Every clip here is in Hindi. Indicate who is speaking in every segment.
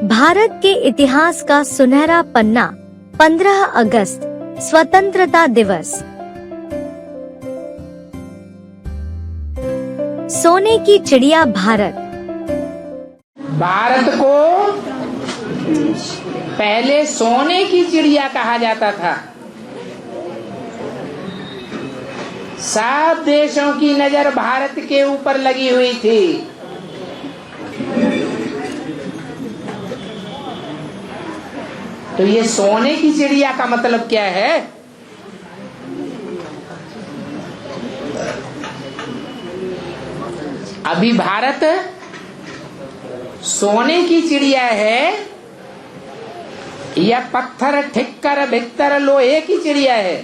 Speaker 1: भारत के इतिहास का सुनहरा पन्ना 15 अगस्त स्वतंत्रता दिवस। सोने की चिड़िया भारत।
Speaker 2: भारत को पहले सोने की चिड़िया कहा जाता था। सब देशों की नजर भारत के ऊपर लगी हुई थी। तो ये सोने की चिड़िया का मतलब क्या है? अभी भारत सोने की चिड़िया है या पत्थर ठिक्कर भित्तर लोहे की चिड़िया है?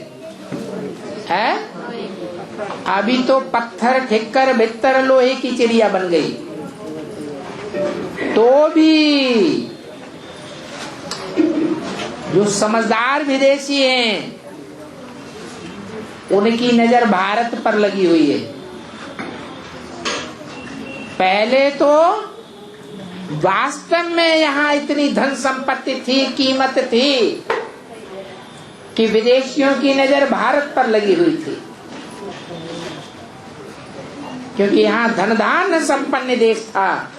Speaker 2: अभी तो पत्थर ठिक्कर भित्तर लोहे की चिड़िया बन गई। तो भी जो समझदार विदेशी हैं उनकी नजर भारत पर लगी हुई है। पहले तो वास्तव में यहाँ इतनी धन संपत्ति थी, कीमत थी कि विदेशियों की नजर भारत पर लगी हुई थी, क्योंकि यहाँ धनधान्य संपन्न देश था।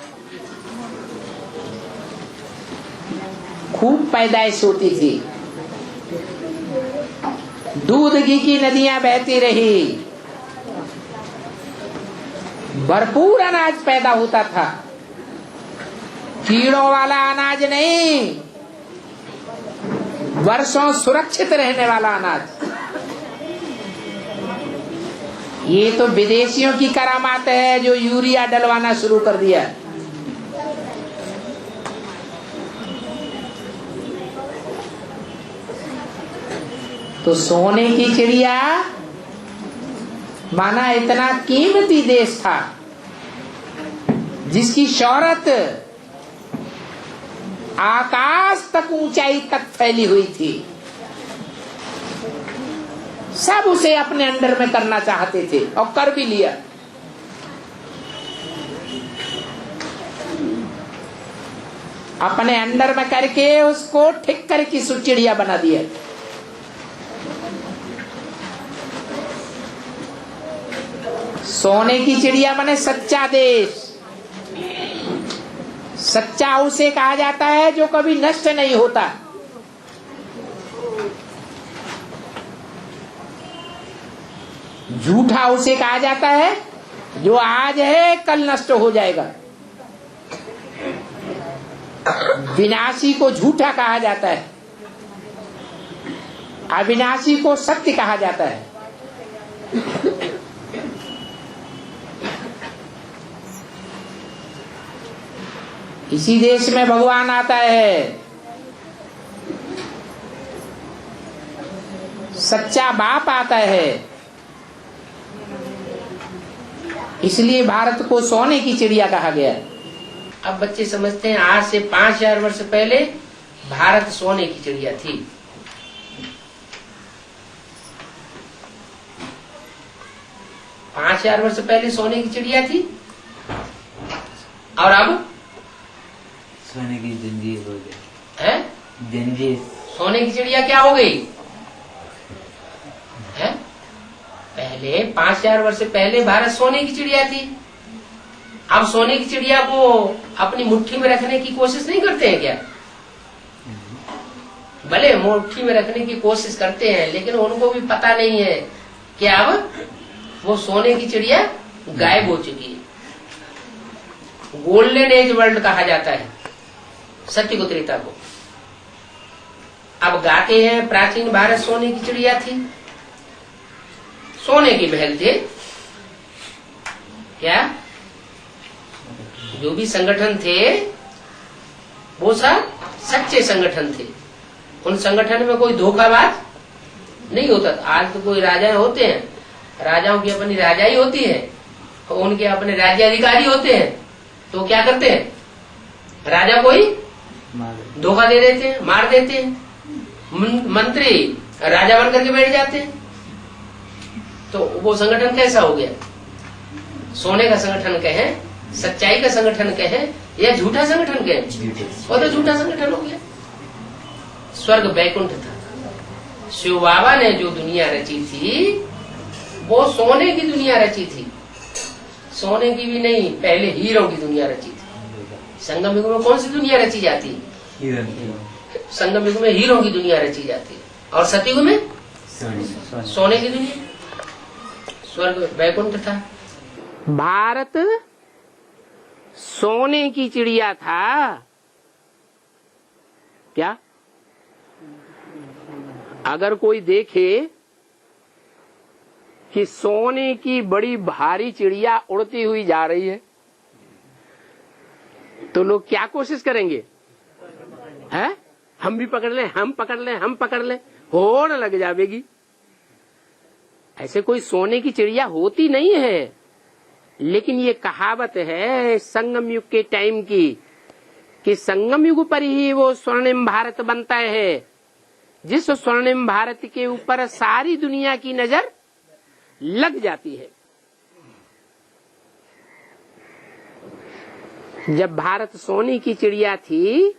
Speaker 2: खूब पैदाइश होती थी, दूध घी की नदियां बहती रही, भरपूर अनाज पैदा होता था। कीड़ों वाला अनाज नहीं, वर्षों सुरक्षित रहने वाला अनाज। ये तो विदेशियों की करामात है जो यूरिया डलवाना शुरू कर दिया। तो सोने की चिड़िया माना इतना कीमती देश था जिसकी शौहरत आकाश तक, ऊंचाई तक फैली हुई थी। सब उसे अपने अंडर में करना चाहते थे और कर भी लिया। अपने अंडर में करके उसको ठिक्कर की चिड़िया बना दिया। सोने की चिड़िया माने सच्चा देश। सच्चा उसे कहा जाता है जो कभी नष्ट नहीं होता। झूठा उसे कहा जाता है जो आज है कल नष्ट हो जाएगा। विनाशी को झूठा कहा जाता है, अविनाशी को सत्य कहा जाता है। इसी देश में भगवान आता है, सच्चा बाप आता है। इसलिए भारत को सोने की चिड़िया कहा गया। अब बच्चे समझते हैं आज से 5000 वर्ष पहले भारत सोने की चिड़िया थी। पांच 5000 वर्ष पहले सोने की चिड़िया थी और अब
Speaker 3: सोने की जंजीर हो गई
Speaker 2: है।
Speaker 3: जंजीर।
Speaker 2: सोने की चिड़िया क्या हो गई है? पहले 5000 वर्ष पहले भारत सोने की चिड़िया थी। अब सोने की चिड़िया को अपनी मुट्ठी में रखने की कोशिश नहीं करते हैं क्या? भले मुट्ठी में रखने की कोशिश करते हैं, लेकिन उनको भी पता नहीं है कि अब वो सोने की चिड़िया गायब हो चुकी है। गोल्डन एज वर्ल्ड कहा जाता है सत्य को, त्रेता को। अब गाते हैं प्राचीन भारत सोने की चिड़िया थी, सोने की महल थे। क्या जो भी संगठन थे वो सब सच्चे संगठन थे। उन संगठन में कोई धोखाबाज नहीं होता। आज तो कोई राजा होते हैं, राजाओं की अपनी राजाई होती है और उनके अपने राज्याधिकारी होते हैं। तो क्या करते हैं, राजा कोई धोखा दे देते हैं, मार देते हैं। मंत्री राजा बन करके बैठ जाते हैं। तो वो संगठन कैसा हो गया? सोने का संगठन कहें, सच्चाई का संगठन कहें या झूठा संगठन क्या है?
Speaker 3: झूठे।
Speaker 2: वो तो झूठा संगठन हो गया। स्वर्ग बैकुंठ था। शिव बाबा ने जो दुनिया रची थी वो सोने की दुनिया रची थी, सोने की भी नहीं, पहले हीरों की दुनिया रची थी। संगम युग में कौन सी दुनिया रची जाती है?
Speaker 3: हिरण की।
Speaker 2: संगम युग में हीरों की दुनिया रची जाती है, और सतयुग में
Speaker 3: सोने।
Speaker 2: सोने की दुनिया। स्वर्ग वैकुंठ था। भारत सोने की चिड़िया था क्या? अगर कोई देखे कि सोने की बड़ी भारी चिड़िया उड़ती हुई जा रही है तो लोग क्या कोशिश करेंगे? हैं? हम भी पकड़ लें, हम पकड़ लें, हम पकड़ लें, होड़ लग जाएगी। ऐसे कोई सोने की चिड़िया होती नहीं है, लेकिन ये कहावत है संगम युग के टाइम की कि संगम युग पर ही वो स्वर्णिम भारत बनता है, जिस स्वर्णिम भारत के ऊपर सारी दुनिया की नजर लग जाती है। जब भारत सोने की चिड़िया थी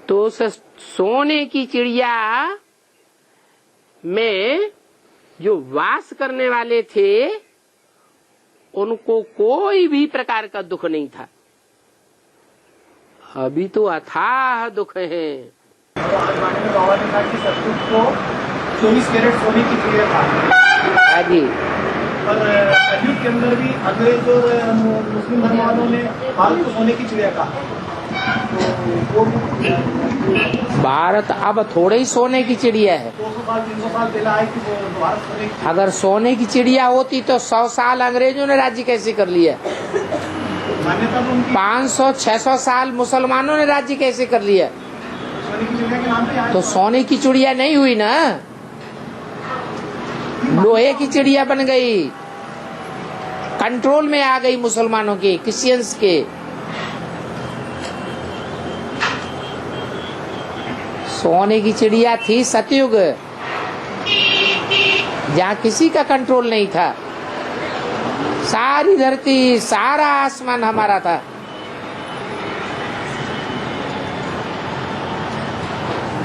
Speaker 2: तो उस सोने की चिड़िया में जो वास करने वाले थे उनको कोई भी प्रकार का दुख नहीं था। अभी तो अथाह दुख है।
Speaker 4: जमाने में बाबा ने कहा कि सतयुग को 24 कैरेट सोने की चिड़िया था।
Speaker 2: हाँ जी।
Speaker 4: पर कलयुग के अंदर भी अंग्रेज और मुस्लिम धर्म वालों ने भारत को सोने की चिड़िया कहा। तो वो
Speaker 2: भारत अब थोड़े ही सोने की चिड़िया है।
Speaker 4: 200 साल 300 साल पहले आए कि वो भारत सोने की।
Speaker 2: अगर सोने की चिड़िया होती तो 100 साल अंग्रेजों ने राज्य कैसे कर लिया?
Speaker 4: मान्यता तो उनकी
Speaker 2: 500-600 साल मुसलमानों ने राज्य कैसे कर लिया?
Speaker 4: सोने की चिड़िया के नाम पे आए।
Speaker 2: तो सोने की चिड़िया नहीं हुई ना, लोहे की चिड़िया बन गई, कंट्रोल में आ गई मुसलमानों के, क्रिश्चियंस के। सोने की चिड़िया थी सतयुग, जहाँ किसी का कंट्रोल नहीं था, सारी धरती सारा आसमान हमारा था।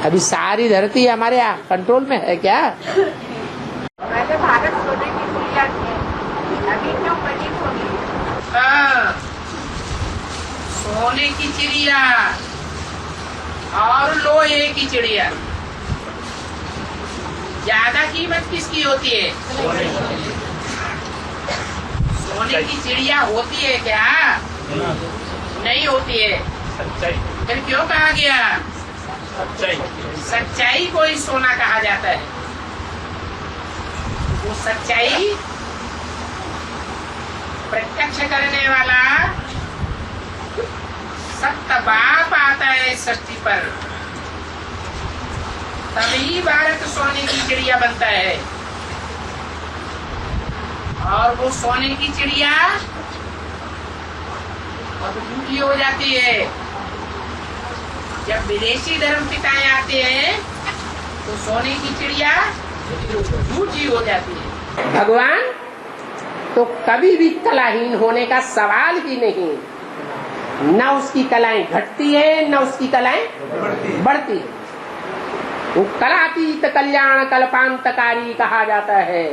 Speaker 2: अभी सारी धरती हमारे कंट्रोल में है क्या?
Speaker 5: पहले भारत सोने की चिड़िया थी, अभी क्यों बनी सोने?
Speaker 2: सोने की चिड़िया और लोहे की चिड़िया, ज्यादा कीमत किसकी होती है? सोने की चिड़िया होती है क्या? नहीं होती है। फिर क्यों कहा गया? सच्चाई को ही सोना कहा जाता है। वो सच्चाई प्रत्यक्ष करने वाला सत्य बाप आता है सृष्टि पर, तभी भारत सोने की चिड़िया बनता है। और वो सोने की चिड़िया अब झूठी हो जाती है। जब विदेशी धर्म पिताएं आते हैं तो सोने की चिड़िया झूठी हो जाती है। भगवान तो कभी भी कलाहीन होने का सवाल ही नहीं, न उसकी कलाएं घटती है न उसकी कलाएं बढ़ती है। वो कलातीत कल्याण कल्पांतकारी कहा जाता है।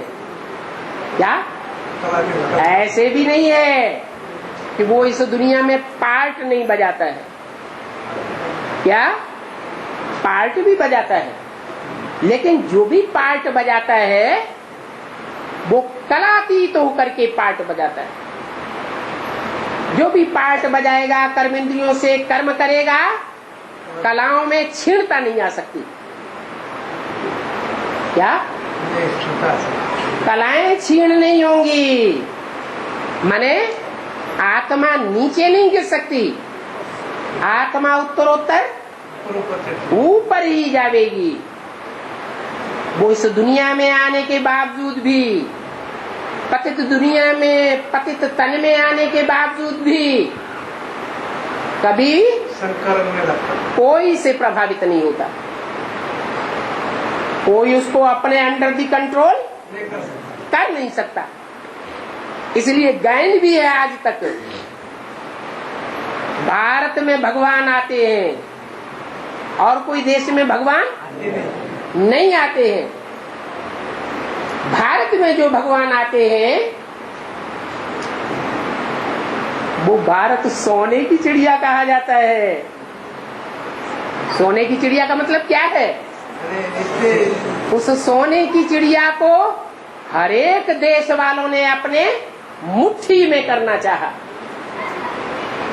Speaker 2: क्या ऐसे भी नहीं है कि वो इस दुनिया में पार्ट नहीं बजाता है? क्या पार्ट भी बजाता है, लेकिन जो भी पार्ट बजाता है वो कलातीत होकर के पार्ट बजाता है। जो भी पार्ट बजाएगा कर्मेंद्रियों से कर्म करेगा, कलाओं में छीणता नहीं आ सकती। क्या कलाएं छीण नहीं होंगी, माने आत्मा नीचे नहीं गिर सकती, आत्मा उत्तरोत्तर ऊपर ही जाएगी। वो इस दुनिया में आने के बावजूद भी, पतित दुनिया में पतित तन में आने के बावजूद भी कभी कोई से प्रभावित नहीं होता। कोई उसको अपने अंडर दी कंट्रोल कर नहीं सकता। इसलिए गायन भी है आज तक भारत में भगवान आते हैं और कोई देश में भगवान नहीं आते हैं। भारत में जो भगवान आते हैं वो भारत सोने की चिड़िया कहा जाता है। सोने की चिड़िया का मतलब क्या है? उस सोने की चिड़िया को हर एक देश वालों ने अपने मुट्ठी में करना चाहा।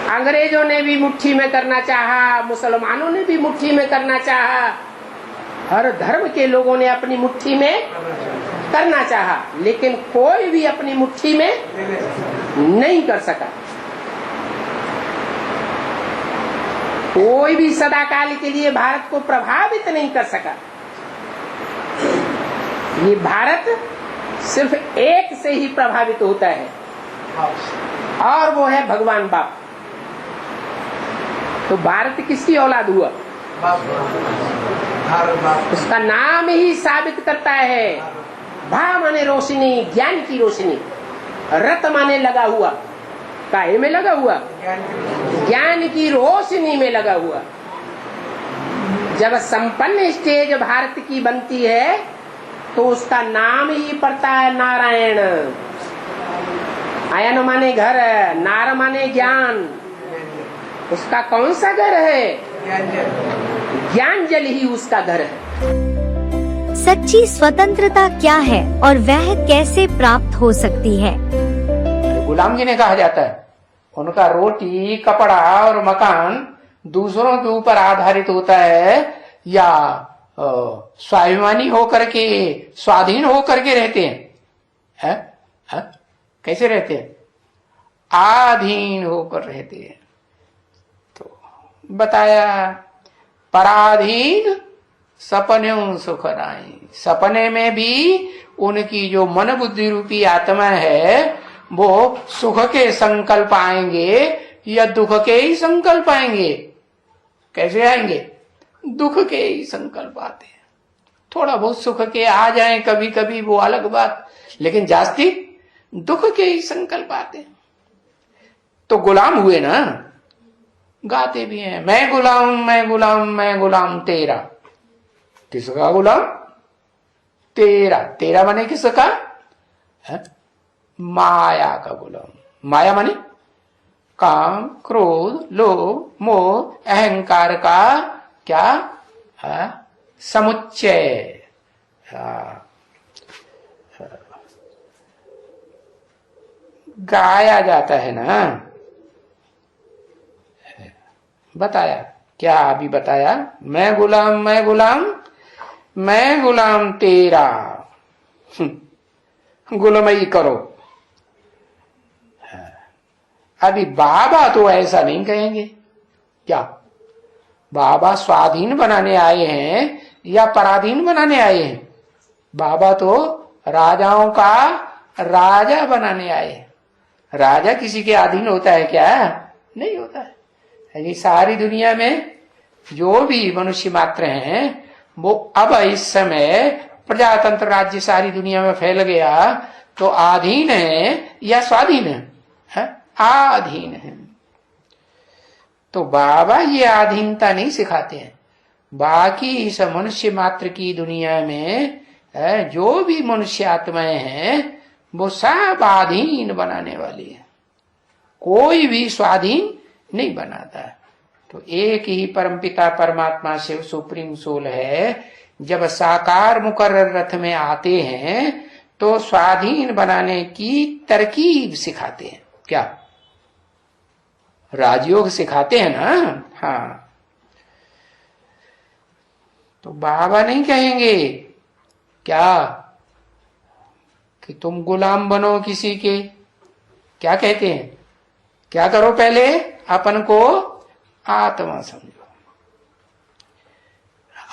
Speaker 2: अंग्रेजों ने भी मुट्ठी में करना चाहा, मुसलमानों ने भी मुट्ठी में करना चाहा, हर धर्म के लोगों ने अपनी मुट्ठी में करना चाहा, लेकिन कोई भी अपनी मुट्ठी में नहीं कर सका। कोई भी सदाकाल के लिए भारत को प्रभावित नहीं कर सका। ये भारत सिर्फ एक से ही प्रभावित होता है और वो है भगवान बाप। तो भारत किसकी औलाद हुआ? उसका नाम ही साबित करता है। भा माने रोशनी, ज्ञान की रोशनी, रत माने लगा हुआ, काहे में लगा हुआ? ज्ञान की रोशनी में लगा हुआ। जब संपन्न स्टेज भारत की बनती है तो उसका नाम ही पड़ता है नारायण। आयन माने घर, नार माने ज्ञान। उसका कौन सा घर है? ज्ञान जल ही उसका घर है।
Speaker 1: सच्ची स्वतंत्रता क्या है और वह कैसे प्राप्त हो सकती है?
Speaker 2: गुलाम जिन्हें कहा जाता है, उनका रोटी, कपड़ा और मकान दूसरों के ऊपर आधारित होता है या स्वाभिमानी होकर के, स्वाधीन होकर के रहते हैं? कैसे रहते हैं? आधीन होकर रहते हैं। तो बताया, पराधीन सपने सुख नाई। सपने में भी उनकी जो मन बुद्धि रूपी आत्मा है वो सुख के संकल्प आएंगे या दुख के ही संकल्प आएंगे? कैसे आएंगे? दुख के ही संकल्प आते हैं। थोड़ा बहुत सुख के आ जाएं कभी कभी, वो अलग बात, लेकिन जास्ती दुख के ही संकल्प आते हैं। तो गुलाम हुए ना, गाते भी हैं, मैं गुलाम मैं गुलाम मैं गुलाम तेरा। किसका गुलाम? तेरा। तेरा माने किसका? माया का गुलाम। माया माने काम, क्रोध, लोभ, मोह, अहंकार का क्या? समुच्चय। गाया जाता है ना। बताया क्या? अभी बताया, मैं गुलाम मैं गुलाम मैं गुलाम तेरा। गुलामी करो। अभी बाबा तो ऐसा नहीं कहेंगे। क्या बाबा स्वाधीन बनाने आए हैं या पराधीन बनाने आए हैं? बाबा तो राजाओं का राजा बनाने आए हैं। राजा किसी के अधीन होता है क्या? नहीं होता है। यानी सारी दुनिया में जो भी मनुष्य मात्र हैं वो अब इस समय प्रजातंत्र राज्य सारी दुनिया में फैल गया तो आधीन है या स्वाधीन है? आधीन है। तो बाबा ये आधीनता नहीं सिखाते हैं। बाकी इस मनुष्य मात्र की दुनिया में जो भी मनुष्य आत्माएं हैं वो सब आधीन बनाने वाली है। कोई भी स्वाधीन नहीं बनाता। तो एक ही परमपिता परमात्मा शिव सुप्रीम सोल है। जब साकार मुकर्रर रथ में आते हैं तो स्वाधीन बनाने की तरकीब सिखाते हैं। क्या? राजयोग सिखाते हैं ना। हाँ, तो बाबा नहीं कहेंगे क्या कि तुम गुलाम बनो किसी के। क्या कहते हैं? क्या करो? पहले अपन को आत्मा समझो।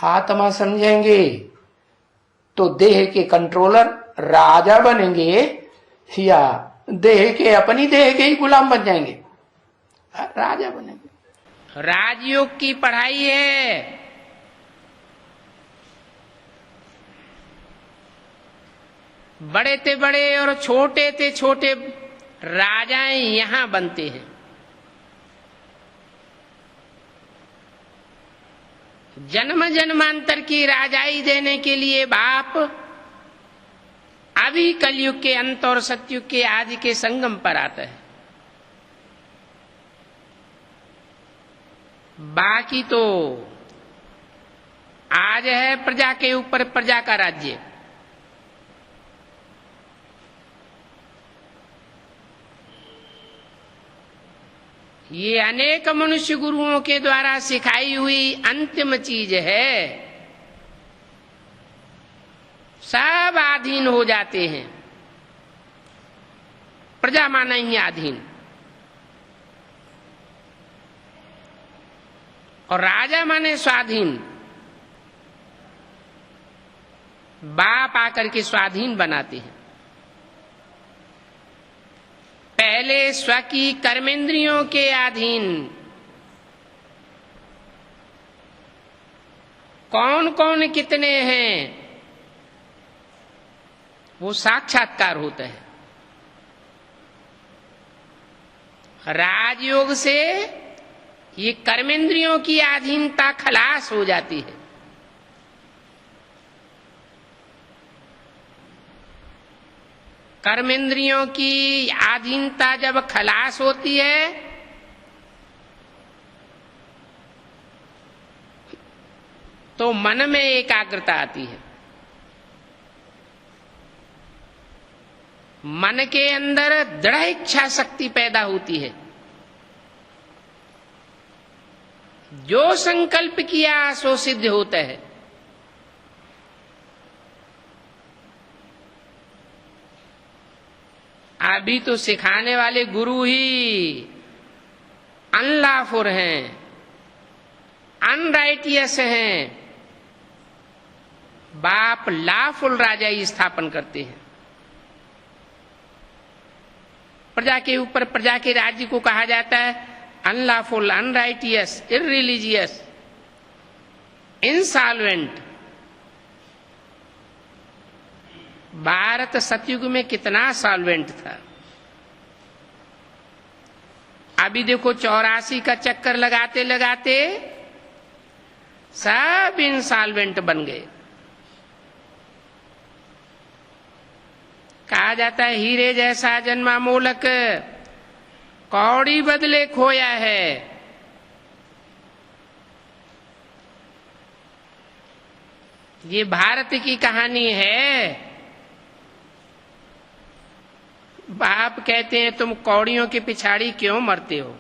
Speaker 2: आत्मा समझेंगे तो देह के कंट्रोलर राजा बनेंगे या देह के, अपनी देह के ही गुलाम बन जाएंगे? राजा बनेंगे। राजयोग की पढ़ाई है। बड़े ते बड़े और छोटे ते छोटे राजाएं यहां बनते हैं। जन्म जन्मांतर की राजाई देने के लिए बाप अभी कलयुग के अंत और सतयुग के आदि के संगम पर आता है। बाकी तो आज है प्रजा के ऊपर प्रजा का राज्य। ये अनेक मनुष्य गुरुओं के द्वारा सिखाई हुई अंतिम चीज है। सब आधीन हो जाते हैं, प्रजा माना ही आधीन, और राजा माने स्वाधीन। बाप आकर के स्वाधीन बनाते हैं। पहले स्व की कर्मेंद्रियों के अधीन कौन कौन कितने हैं वो साक्षात्कार होता है। राजयोग से ये कर्मेंद्रियों की अधीनता खलास हो जाती है। कर्मेंद्रियों की अधीनता जब खलास होती है तो मन में एकाग्रता आती है। मन के अंदर दृढ़ इच्छा शक्ति पैदा होती है। जो संकल्प किया सो सिद्ध होता है। अभी तो सिखाने वाले गुरु ही अनलॉफुल हैं, अनराइटियस हैं। बाप लॉफुल राजाई स्थापन करते हैं। प्रजा के ऊपर प्रजा के राज्य को कहा जाता है अनलॉफुल, अनराइटियस, इररिलीजियस, इंसॉल्वेंट। भारत सतयुग में कितना सॉल्वेंट था। अभी देखो 84 का चक्कर लगाते लगाते सब इंसॉल्वेंट बन गए। कहा जाता है हीरे जैसा जन्मा मोलक कौड़ी बदले खोया है। ये भारत की कहानी है। बाप कहते हैं तुम कौड़ियों के पिछाड़ी क्यों मरते हो।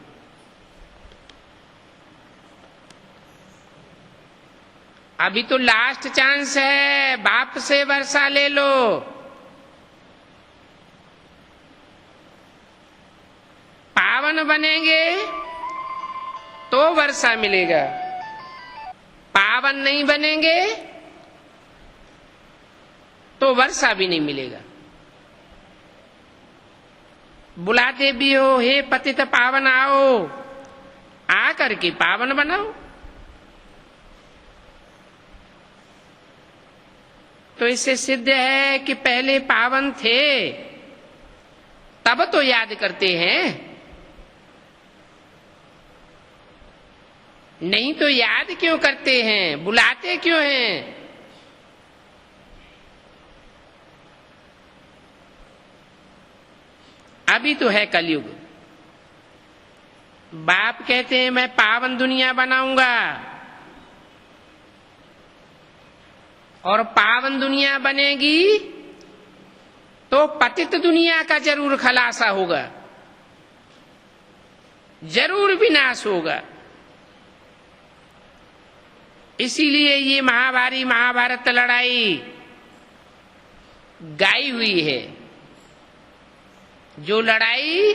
Speaker 2: अभी तो लास्ट चांस है, बाप से वर्षा ले लो। पावन बनेंगे तो वर्षा मिलेगा, पावन नहीं बनेंगे तो वर्षा भी नहीं मिलेगा। बुलाते भी हो, हे पतित पावन आओ, आकर के पावन बनाओ। तो इससे सिद्ध है कि पहले पावन थे, तब तो याद करते हैं, नहीं तो याद क्यों करते हैं, बुलाते क्यों हैं। अभी तो है कलयुग। बाप कहते हैं मैं पावन दुनिया बनाऊंगा, और पावन दुनिया बनेगी तो पतित दुनिया का जरूर खलासा होगा, जरूर विनाश होगा। इसीलिए ये महाभारी महाभारत लड़ाई गाई हुई है। जो लड़ाई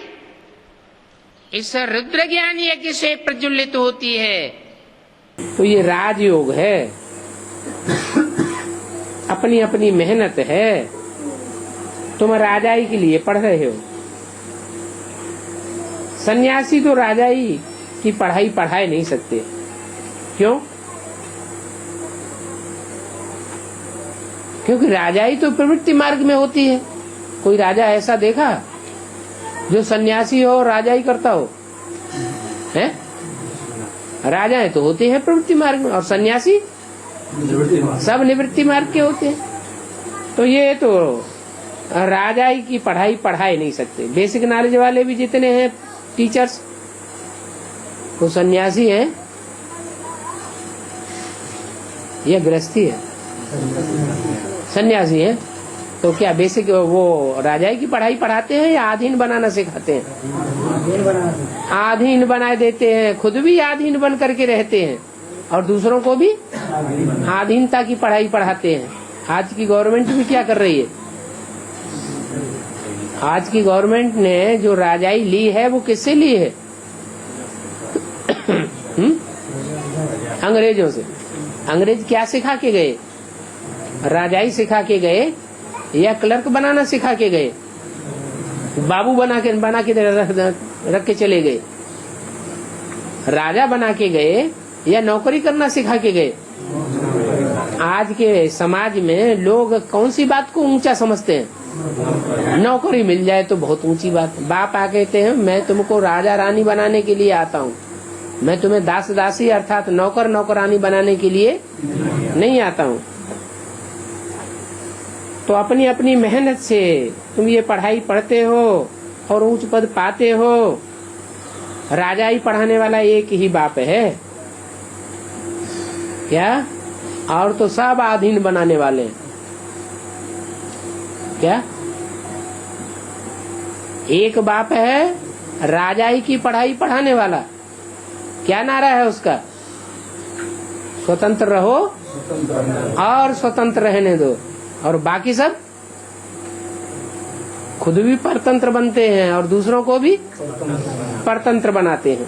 Speaker 2: इस रुद्र ज्ञान यज्ञ से प्रज्वलित होती है, तो ये राजयोग है, अपनी अपनी मेहनत है। तुम राजाई के लिए पढ़ रहे हो। सन्यासी तो राजाई की पढ़ाई पढ़ा नहीं सकते। क्यों? क्योंकि राजाई तो प्रवृत्ति मार्ग में होती है। कोई राजा ऐसा देखा जो सन्यासी हो और राजाई करता हो? है? राजाएं तो होते हैं प्रवृत्ति मार्ग में, और सन्यासी सब निवृत्ति मार्ग के होते हैं। तो ये तो राजाई की पढ़ाई पढ़ा ही नहीं सकते। बेसिक नॉलेज वाले भी जितने हैं टीचर्स, वो सन्यासी हैं या गृहस्थी है? सन्यासी है। तो क्या बेसिक वो राजाई की पढ़ाई पढ़ाते हैं या आधीन बनाना सिखाते हैं? आधीन बना देते हैं, खुद भी आधीन बन करके रहते हैं और दूसरों को भी आधीनता की पढ़ाई पढ़ाते हैं। आज की गवर्नमेंट भी क्या कर रही है? आज की गवर्नमेंट ने जो राजाई ली है वो किससे ली है? अंग्रेजों से। अंग्रेज क्या सिखा के गए? राजाई सिखा के गए या क्लर्क बनाना सिखा के गए? बाबू बना के रख के चले गए? राजा बना के गए या नौकरी करना सिखा के गए? आज के समाज में लोग कौन सी बात को ऊंचा समझते हैं? नौकरी मिल जाए तो बहुत ऊंची बात। बाप आ कहते हैं मैं तुमको राजा रानी बनाने के लिए आता हूँ, मैं तुम्हें दास दासी अर्थात नौकर नौकरानी बनाने के लिए नहीं आता हूँ। तो अपनी अपनी मेहनत से तुम ये पढ़ाई पढ़ते हो और उच्च पद पाते हो। राजाई पढ़ाने वाला एक ही बाप है क्या? और तो सब आधीन बनाने वाले हैं क्या? एक बाप है राजाई की पढ़ाई पढ़ाने वाला। क्या नारा है उसका? स्वतंत्र रहो और स्वतंत्र रहने दो। और बाकी सब खुद भी परतंत्र बनते हैं और दूसरों को भी परतंत्र बनाते हैं।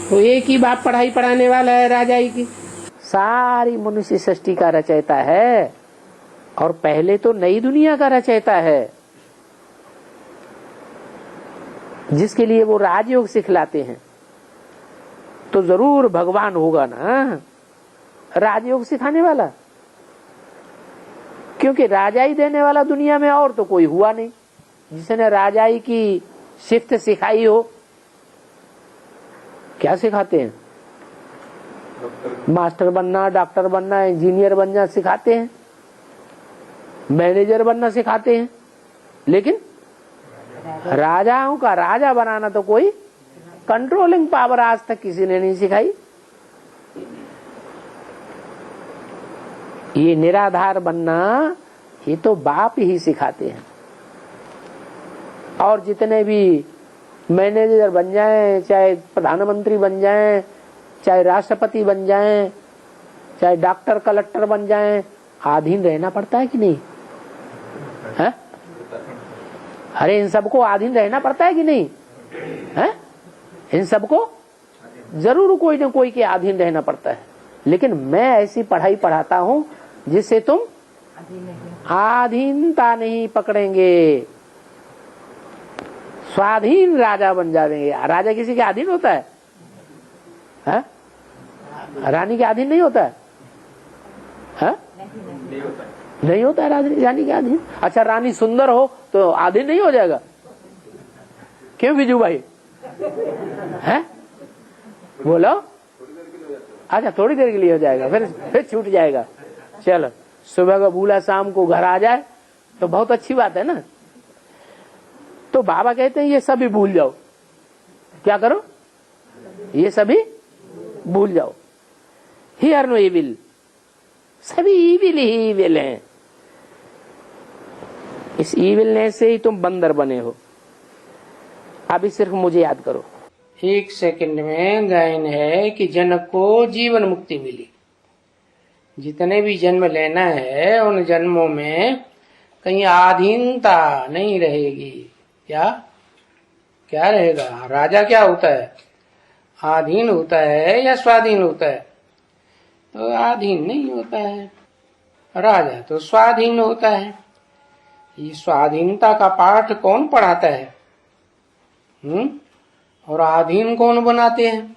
Speaker 2: तो एक ही बाप पढ़ाई पढ़ाने वाला है राजाई की। सारी मनुष्य सृष्टि का रचयिता है और पहले तो नई दुनिया का रचयिता है, जिसके लिए वो राजयोग सिखलाते हैं। तो जरूर भगवान होगा ना राजयोग सिखाने वाला, क्योंकि राजाई देने वाला दुनिया में और तो कोई हुआ नहीं जिसने राजाई की शिफ्ट सिखाई हो। क्या सिखाते हैं? मास्टर बनना, डॉक्टर बनना, इंजीनियर बनना सिखाते हैं, मैनेजर बनना सिखाते हैं, लेकिन राजाओं का राजा बनाना तो कोई कंट्रोलिंग पावर आज तक किसी ने नहीं सिखाई। ये निराधार बनना ये तो बाप ही सिखाते हैं। और जितने भी मैनेजर बन जाएं, चाहे प्रधानमंत्री बन जाएं, चाहे राष्ट्रपति बन जाएं, चाहे डॉक्टर कलेक्टर बन जाएं, आधीन रहना पड़ता है कि नहीं है? अरे इन सबको आधीन रहना पड़ता है कि नहीं है? इन सबको जरूर कोई न कोई के अधीन रहना पड़ता है। लेकिन मैं ऐसी पढ़ाई पढ़ाता हूं जिससे तुम आधीनता नहीं पकड़ेंगे, स्वाधीन राजा बन जाएंगे। राजा किसी के अधीन होता है? रानी के अधीन नहीं होता है? नहीं होता है रानी के अधीन। अच्छा रानी सुंदर हो तो अधीन नहीं हो जाएगा? क्यों बिजू भाई? है बोलो। अच्छा थोड़ी देर के लिए हो जाएगा, फिर छूट जाएगा। चलो सुबह का भूला शाम को घर आ जाए तो बहुत अच्छी बात है ना। तो बाबा कहते हैं ये सभी भूल जाओ। क्या करो? ये सभी भूल जाओ। हियर नो इविल, सभी इविल ही इविल हैं। इस इविलनेस से ही तुम बंदर बने हो। अभी सिर्फ मुझे याद करो। एक सेकंड में गायन है कि जनक को जीवन मुक्ति मिली। जितने भी जन्म लेना है उन जन्मों में कहीं आधीनता नहीं रहेगी। क्या क्या रहेगा? राजा क्या होता है? आधीन होता है या स्वाधीन होता है? तो आधीन नहीं होता है, राजा तो स्वाधीन होता है। ये स्वाधीनता का पाठ कौन पढ़ाता है? और आधीन कौन बनाते हैं?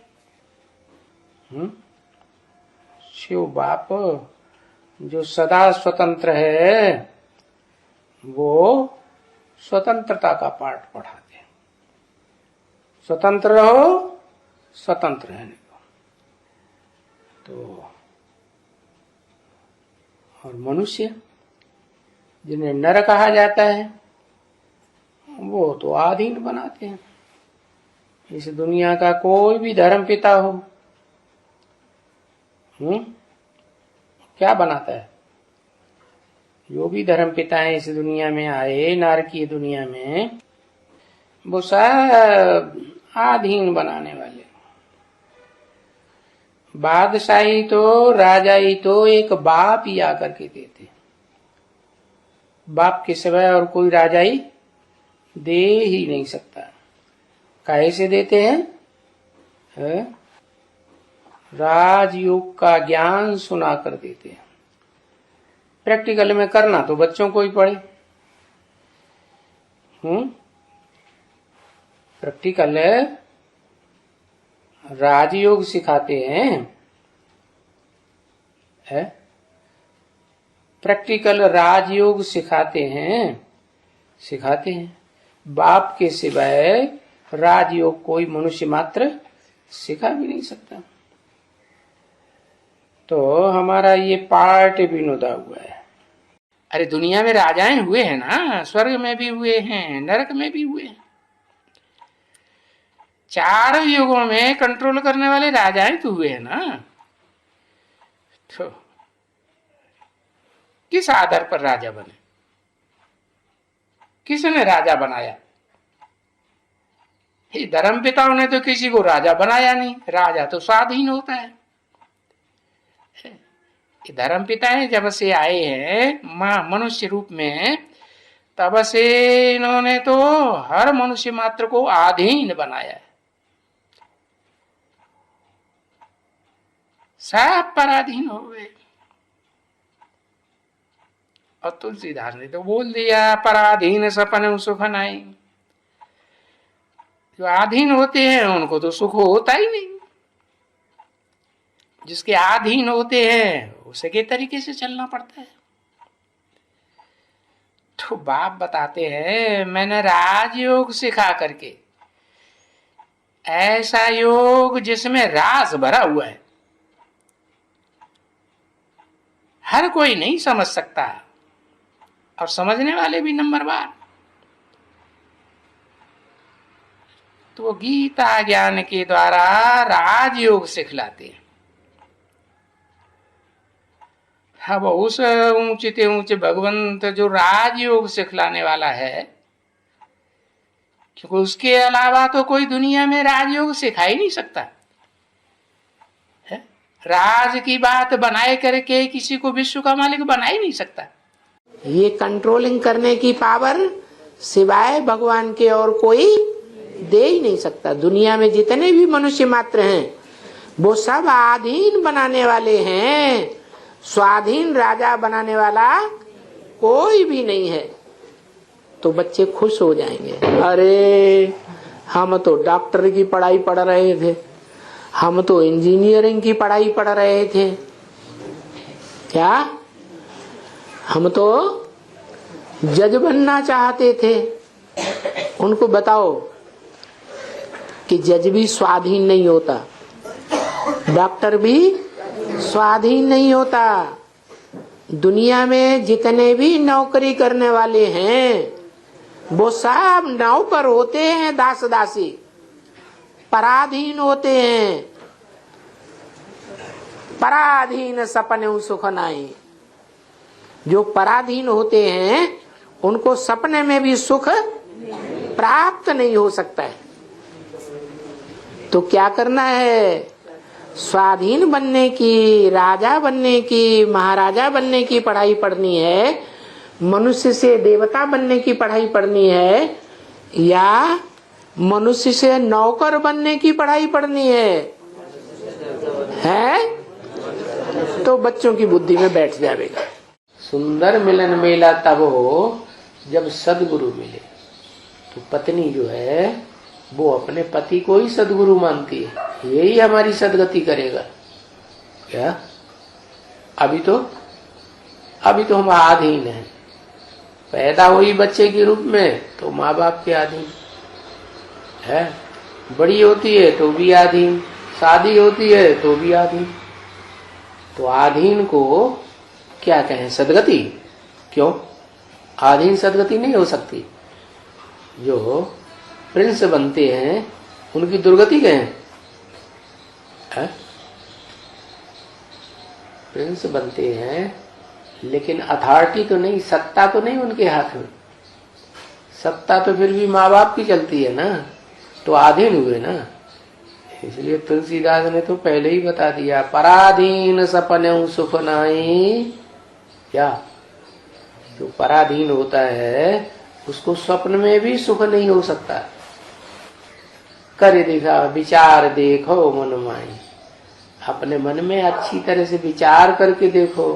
Speaker 2: शिव बाप जो सदा स्वतंत्र है वो स्वतंत्रता का पाठ पढ़ाते हैं। स्वतंत्र रहो, स्वतंत्र रहने दो। तो और मनुष्य जिन्हें नर कहा जाता है वो तो आधीन बनाते हैं। इस दुनिया का कोई भी धर्म पिता हो, क्या बनाता है? जो भी धर्म पिता है इस दुनिया में आए, नारकीय दुनिया में, वो सब आधीन बनाने वाले। बादशाही तो, राजाई तो एक बाप ही आकर के देते। बाप के सिवाय और कोई राजाई दे ही नहीं सकता। कैसे देते हैं? राजयोग का ज्ञान सुना कर देते हैं। प्रैक्टिकल में करना तो बच्चों को ही पड़े। प्रैक्टिकल राजयोग सिखाते हैं, प्रैक्टिकल राजयोग सिखाते हैं। बाप के सिवाय राजयोग कोई मनुष्य मात्र सिखा भी नहीं सकता। तो हमारा ये पार्ट भी नुदा हुआ है। अरे दुनिया में राजाएं हुए हैं ना, स्वर्ग में भी हुए हैं, नरक में भी हुए हैं। चार युगों में कंट्रोल करने वाले राजाएं तो हुए हैं ना। तो किस आधार पर राजा बने? किसने राजा बनाया? धर्म पिताओं ने तो किसी को राजा बनाया नहीं। राजा तो स्वाधीन होता है। धर्म पिता जब से आए हैं मनुष्य रूप में, तब से इन्होंने तो हर मनुष्य मात्र को अधीन बनाया है। सब पराधीन हो गए। और तुलसीदास ने तो बोल दिया, पराधीन सपन सुख नहीं। जो अधीन होते हैं उनको तो सुख होता ही नहीं। जिसके अधीन होते हैं उसे के तरीके से चलना पड़ता है। तो बाप बताते हैं, मैंने राजयोग सिखा करके, ऐसा योग जिसमें राज भरा हुआ है, हर कोई नहीं समझ सकता, और समझने वाले भी नंबरवार। तो गीता ज्ञान के द्वारा राजयोग सिखलाते हैं। अब उस ऊंचे ते ऊंचे भगवंत जो राजयोग सिखलाने वाला है, क्योंकि उसके अलावा तो कोई दुनिया में राजयोग सिखा ही नहीं सकता है। राज की बात बनाए करके किसी को विश्व का मालिक बना ही नहीं सकता। ये कंट्रोलिंग करने की पावर सिवाय भगवान के और कोई दे ही नहीं सकता। दुनिया में जितने भी मनुष्य मात्र हैं वो सब अधीन बनाने वाले हैं। स्वाधीन राजा बनाने वाला कोई भी नहीं है। तो बच्चे खुश हो जाएंगे, अरे हम तो डॉक्टर की पढ़ाई पढ़ रहे थे, हम तो इंजीनियरिंग की पढ़ाई पढ़ रहे थे, क्या हम तो जज बनना चाहते थे। उनको बताओ कि जज भी स्वाधीन नहीं होता, डॉक्टर भी स्वाधीन नहीं होता। दुनिया में जितने भी नौकरी करने वाले हैं वो सब नौकर होते हैं, दास दासी, पराधीन होते हैं। पराधीन सपने सुख नाई। जो पराधीन होते हैं उनको सपने में भी सुख प्राप्त नहीं हो सकता है। तो क्या करना है? स्वाधीन बनने की, राजा बनने की, महाराजा बनने की पढ़ाई पढ़नी है, मनुष्य से देवता बनने की पढ़ाई पढ़नी है, या मनुष्य से नौकर बनने की पढ़ाई पढ़नी है? तो बच्चों की बुद्धि में बैठ जाएगा। सुंदर मिलन मेला तब हो जब सदगुरु मिले। तो पत्नी जो है वो अपने पति को ही सदगुरु मानती है, यही हमारी सदगति करेगा। क्या अभी तो हम अधीन हैं। पैदा हुई बच्चे के रूप में तो माँ बाप के अधीन है, बड़ी होती है तो भी आधीन, शादी होती है तो भी आधीन। तो आधीन को क्या कहें? सदगति। क्यों? आधीन सदगति नहीं हो सकती। जो प्रिंस बनते हैं उनकी दुर्गति कहें? प्रिंस बनते हैं लेकिन अथॉरिटी तो नहीं, सत्ता तो नहीं उनके हाथ में। सत्ता तो फिर भी माँ बाप की चलती है ना, तो आधीन हुए ना। इसलिए तुलसीदास ने तो पहले ही बता दिया, पराधीन सपने सुख नाई। क्या? जो पराधीन होता है उसको स्वप्न में भी सुख नहीं हो सकता। कर देखा विचार देखो मन माई, अपने मन में अच्छी तरह से विचार करके देखो।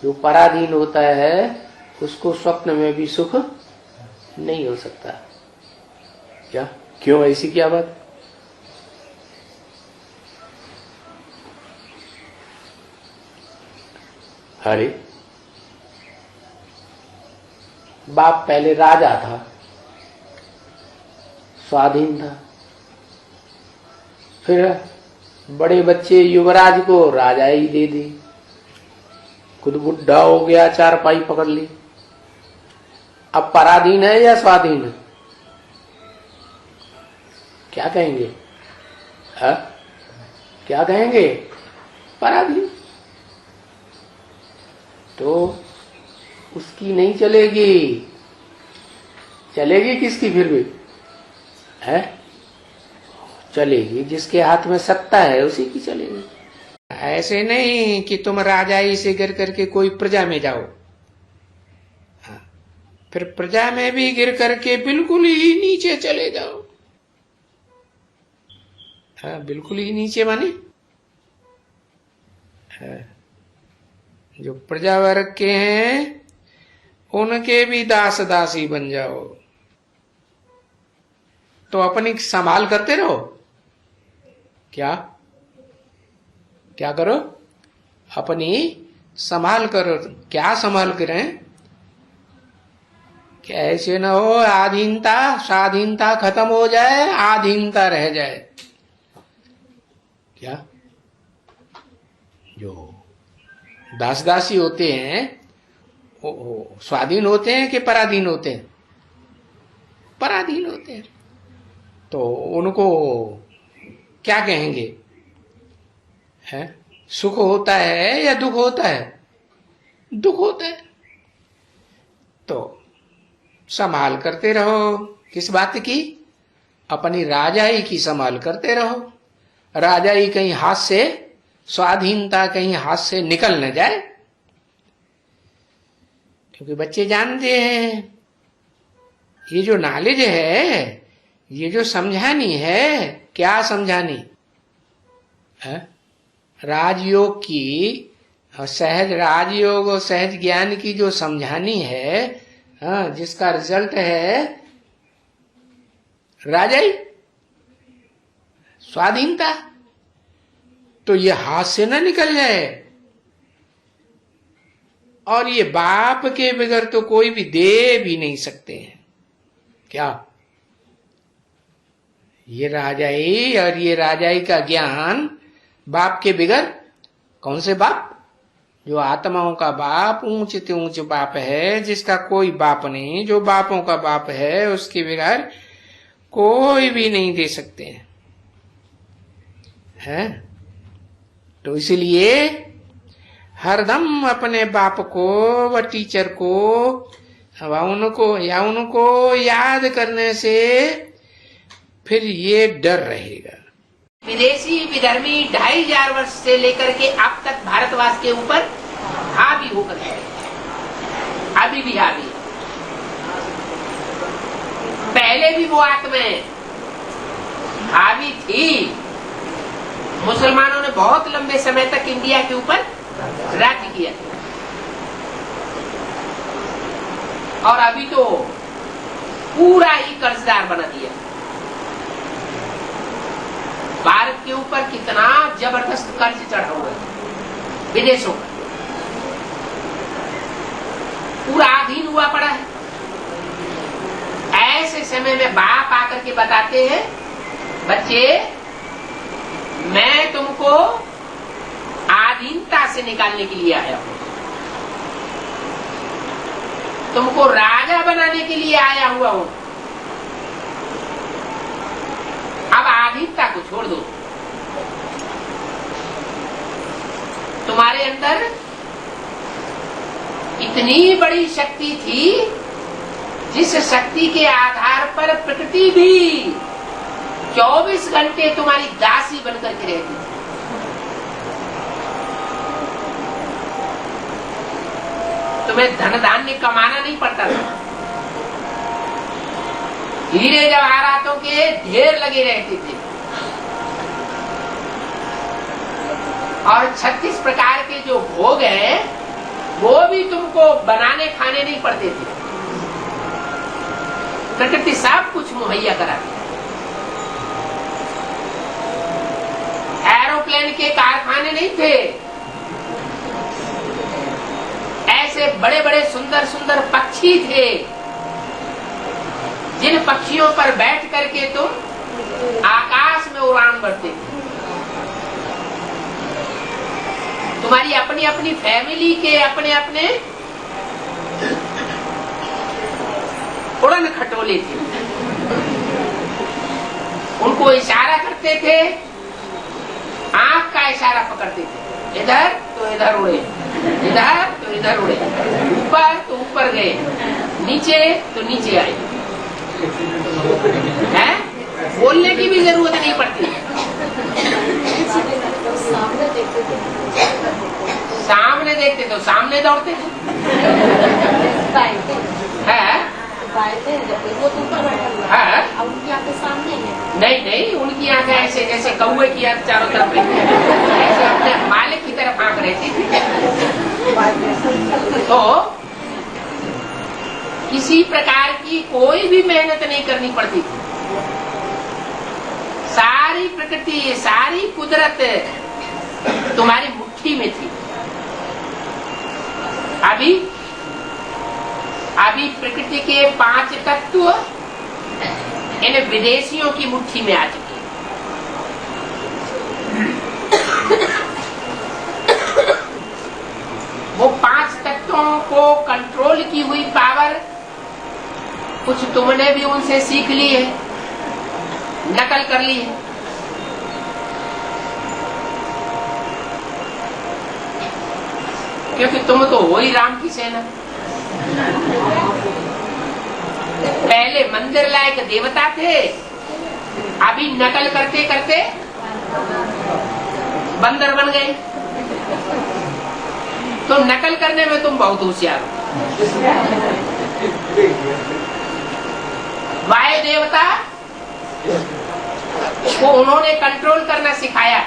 Speaker 2: जो पराधीन होता है उसको स्वप्न में भी सुख नहीं हो सकता। क्या? क्यों? ऐसी क्या बात? अरे बाप पहले राजा था, स्वाधीन था। फिर बड़े बच्चे युवराज को राजा ही दे दी, खुद बुढ़ा हो गया, चारपाई पकड़ ली। अब पराधीन है या स्वाधीन है? क्या कहेंगे? क्या कहेंगे? पराधीन। तो उसकी नहीं चलेगी। चलेगी किसकी फिर भी? है? चलेगी जिसके हाथ में सत्ता है उसी की चलेगी। ऐसे नहीं कि तुम राजाई से गिर करके कोई प्रजा में जाओ, फिर प्रजा में भी गिर करके बिल्कुल ही नीचे चले जाओ। बिल्कुल ही नीचे माने जो प्रजा वर्ग के हैं उनके भी दास दासी बन जाओ। तो अपनी संभाल करते रहो। क्या? क्या करो? अपनी संभाल करो। क्या संभाल करें? कि ऐसे न हो आधीनता स्वाधीनता खत्म हो जाए, आधीनता रह जाए। क्या? जो दास दासी होते हैं वो स्वाधीन होते हैं कि पराधीन होते हैं? पराधीन होते हैं। तो उनको क्या कहेंगे? है? सुख होता है या दुख होता है? दुख होता है। तो संभाल करते रहो। किस बात की? अपनी राजाई की संभाल करते रहो। राजाई कहीं हाथ से, स्वाधीनता कहीं हाथ से निकल न जाए। क्योंकि बच्चे जानते हैं ये जो नॉलेज है, ये जो समझानी है, क्या समझानी है? राजयोग की, सहज राजयोग और सहज ज्ञान की जो समझानी है, जिसका रिजल्ट है राजाई, स्वाधीनता। तो ये हाथ से ना निकल जाए। और ये बाप के बगैर तो कोई भी दे भी नहीं सकते हैं। क्या? ये राजाई और ये राजाई का ज्ञान बाप के बगैर। कौन से बाप? जो आत्माओं का बाप, ऊंच से ऊंच बाप है, जिसका कोई बाप नहीं, जो बापों का बाप है, उसके बगैर कोई भी नहीं दे सकते हैं। तो इसलिए हरदम अपने बाप को व टीचर को उनको याद करने से फिर ये डर रहेगा। विदेशी विधर्मी 2500 वर्ष से लेकर के अब तक भारतवास के ऊपर हावी होकर है, अभी भी हावी। पहले भी वो आत्माएं हावी थी। मुसलमानों ने बहुत लंबे समय तक इंडिया के ऊपर राज्य किया और अभी तो पूरा ही कर्जदार बना दिया। भारत के ऊपर कितना जबरदस्त कर्ज चढ़ा हुआ है, विदेशों का पूरा अधीन हुआ पड़ा है। ऐसे समय में बाप आकर के बताते हैं बच्चे, मैं तुमको आधीनता से निकालने के लिए आया हूं, तुमको राजा बनाने के लिए आया हुआ हूं। अब आधीनता को छोड़ दो। तुम्हारे अंदर इतनी बड़ी शक्ति थी जिस शक्ति के आधार पर प्रकृति भी 24 घंटे तुम्हारी दासी बनकर के रहती थी। तुम्हें धन धान्य कमाना नहीं पड़ता था, हीरे जवाहरातों के ढेर लगे रहते थे और 36 प्रकार के जो भोग हैं वो भी तुमको बनाने खाने नहीं पड़ते थे। प्रकृति सब कुछ मुहैया कराती। एरोप्लेन के कारखाने नहीं थे, ऐसे बड़े बड़े सुंदर सुंदर पक्षी थे जिन पक्षियों पर बैठ करके तुम आकाश में उड़ान भरते थे। तुम्हारी अपनी अपनी फैमिली के अपने अपने उड़न खटोले थे, उनको इशारा करते थे, आंख का इशारा पकड़ते थे, इधर तो इधर उड़े, इधर तो इधर उड़े, ऊपर तो ऊपर गए, नीचे तो नीचे आए। है? बोलने की भी जरूरत नहीं पड़ती। सामने देखते तो सामने दौड़ते थे।
Speaker 6: उनकी आंखें सामने है?
Speaker 2: नहीं नहीं, उनकी आंखें ऐसे जैसे कौवे की आंख चारों तरफ ऐसे अपने मालिक की तरफ आंख रहती थी। तो किसी प्रकार की कोई भी मेहनत नहीं करनी पड़ती थी। सारी प्रकृति, सारी कुदरत तुम्हारी मुट्ठी में थी। अभी प्रकृति के 5 तत्व इन विदेशियों की मुट्ठी में आ चुके हैं। वो 5 तत्वों को कंट्रोल की हुई पावर कुछ तुमने भी उनसे सीख ली है, नकल कर ली है। क्योंकि तुम तो हो ही राम की सेना। पहले मंदिर लायक देवता थे, अभी नकल करते करते बंदर बन गए। तो नकल करने में तुम बहुत होशियार हो। वायु देवता को उन्होंने कंट्रोल करना सिखाया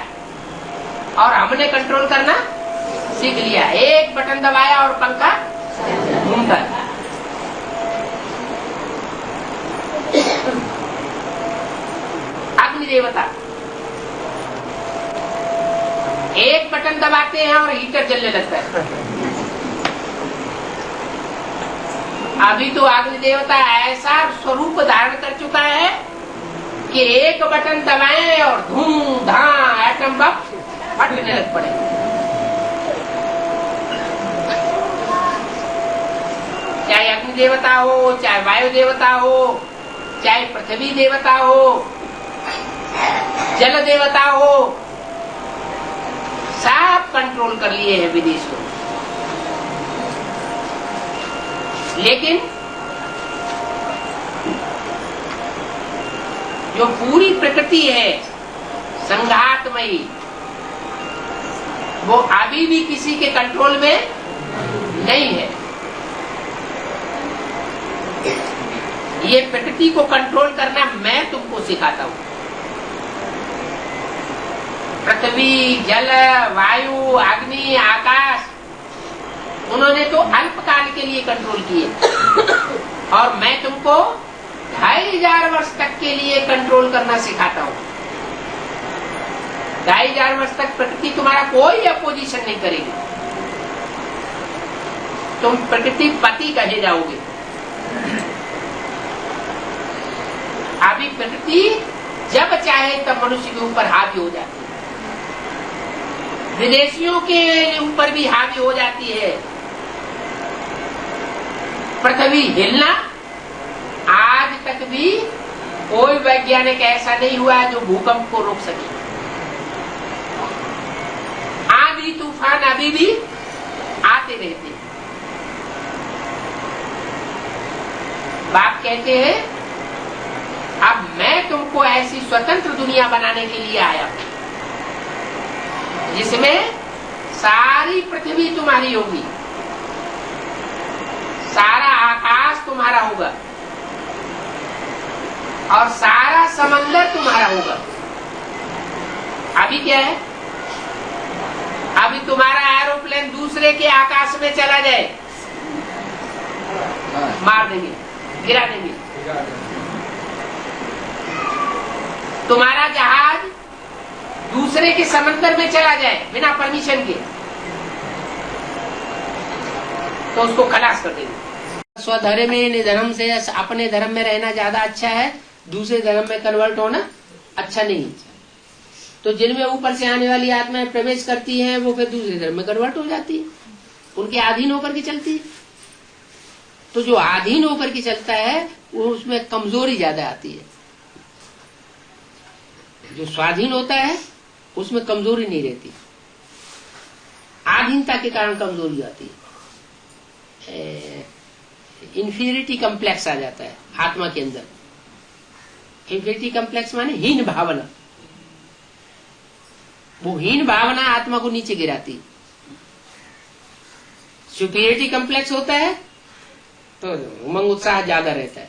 Speaker 2: और हमने कंट्रोल करना सीख लिया। एक बटन दबाया और पंखा घूमता। अग्नि देवता एक बटन दबाते हैं और हीटर जलने लगता है। अभी तो अग्नि देवता ऐसा स्वरूप धारण कर चुका है कि एक बटन दबाएं और धूम धाम एटम बम फटने लग पड़े। चाहे अग्नि देवता हो, चाहे वायु देवता हो, चाहे पृथ्वी देवता हो, जल देवता हो, सब कंट्रोल कर लिए हैं विदेशियों। लेकिन जो पूरी प्रकृति है संघातमयी, वो अभी भी किसी के कंट्रोल में नहीं है। ये प्रकृति को कंट्रोल करना मैं तुमको सिखाता हूं। पृथ्वी, जल, वायु, अग्नि, आकाश, उन्होंने तो अल्पकाल के लिए कंट्रोल किए और मैं तुमको 2500 वर्ष तक के लिए कंट्रोल करना सिखाता हूं। 2500 वर्ष तक प्रकृति तुम्हारा कोई अपोजिशन नहीं करेगी। तुम प्रकृति पति कहे जाओगे। अभी प्रकृति जब चाहे तब मनुष्य के ऊपर हावी हो जाती है, विदेशियों के ऊपर भी हावी हो जाती है। पृथ्वी हिलना आज तक भी कोई वैज्ञानिक ऐसा नहीं हुआ है जो भूकंप को रोक सके। आंधी तूफान अभी भी आते रहते हैं। बाप कहते हैं अब मैं तुमको ऐसी स्वतंत्र दुनिया बनाने के लिए आया हूं जिसमें सारी पृथ्वी तुम्हारी होगी, सारा आकाश तुम्हारा होगा और सारा समंदर तुम्हारा होगा। अभी क्या है, अभी तुम्हारा एरोप्लेन दूसरे के आकाश में चला जाए, मार देंगे, गिरा देंगे। तुम्हारा जहाज दूसरे के समंदर में चला जाए बिना परमिशन के, तो उसको खलास कर देंगे। स्वधर्म में निधर्म से अपने धर्म में रहना ज्यादा अच्छा है, दूसरे धर्म में कन्वर्ट होना अच्छा नहीं। तो जिनमें ऊपर से आने वाली आत्माएं प्रवेश करती हैं वो फिर दूसरे धर्म में कन्वर्ट हो जाती है, उनके अधीन होकर के चलती है। तो जो अधीन होकर के चलता है वो उसमें कमजोरी ज्यादा आती है, जो स्वाधीन होता है उसमें कमजोरी नहीं रहती। आधीनता के कारण कमजोरी आती है, इंफीरियरिटी कम्प्लेक्स आ जाता है आत्मा के अंदर। इंफीरियरिटी कम्प्लेक्स माने हीन भावना, वो हीन भावना आत्मा को नीचे गिराती। सुपीरियरिटी कम्प्लेक्स होता है तो उमंग उत्साह ज्यादा रहता है।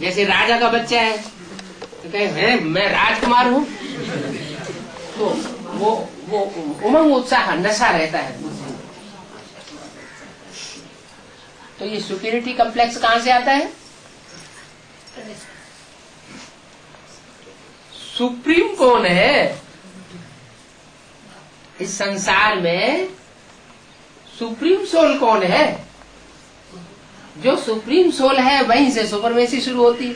Speaker 2: जैसे राजा का बच्चा है तो कहे मैं राजकुमार हूं, तो वो उमंग उत्साह नशा रहता है। तो ये सुपीरियरिटी कम्प्लेक्स कहां से आता है? सुप्रीम कौन है इस संसार में? सुप्रीम सोल कौन है? जो सुप्रीम सोल है वहीं से सुपरमेसी शुरू होती है,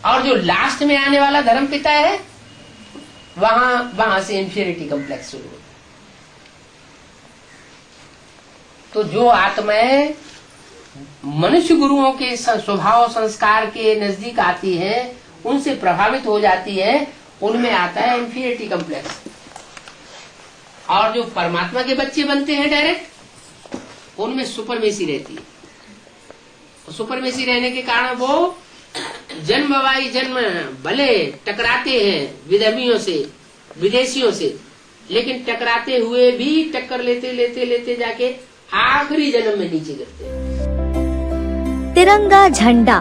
Speaker 2: और जो लास्ट में आने वाला धर्म पिता है वहां से इंफीरियरिटी कम्प्लेक्स शुरू होता है। तो जो आत्माएं मनुष्य गुरुओं के स्वभाव संस्कार के नजदीक आती है, उनसे प्रभावित हो जाती है, उनमें आता है इंफीरियरिटी कम्प्लेक्स। और जो परमात्मा के बच्चे बनते हैं डायरेक्ट, उनमें सुपरमेसी रहती है। सुपरमेसी रहने के कारण वो जन्म वाई जन्म भले टकराते हैं विधर्मियों से, विदेशियों से, लेकिन टकराते हुए भी टक्कर लेते लेते लेते जाके आखिरी जन्म में नीचे गिरते हैं।
Speaker 1: तिरंगा झंडा,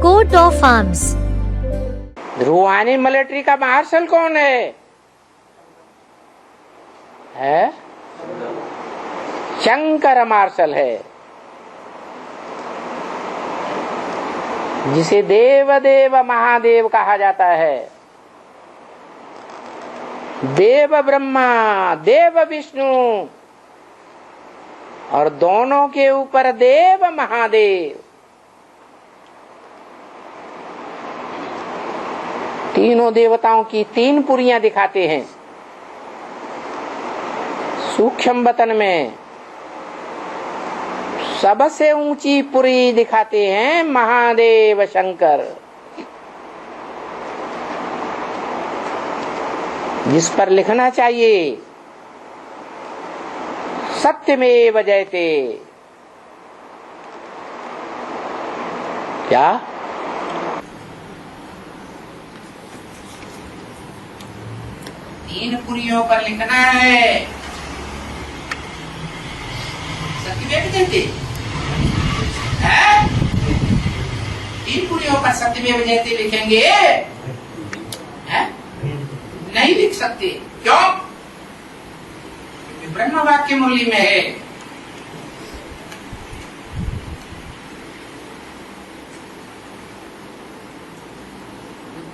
Speaker 1: कोट ऑफ आर्म्स।
Speaker 2: रूहानी मिलिट्री का मार्शल कौन है? शंकर मार्शल है, जिसे देव देव महादेव कहा जाता है। देव ब्रह्मा, देव विष्णु, और दोनों के ऊपर देव महादेव। तीनों देवताओं की तीन पुरियां दिखाते हैं। सूक्ष्म वतन में सबसे ऊंची पुरी दिखाते हैं महादेव शंकर, जिस पर लिखना चाहिए सत्यमेव जयते। क्या? तीन पुरियों पर लिखना है सत्यमेव जयते। तीन पुरियों पर सत्यमेव जयते लिखेंगे? नहीं लिख सकते। क्यों? ब्रह्म वाक्य मुरली में है।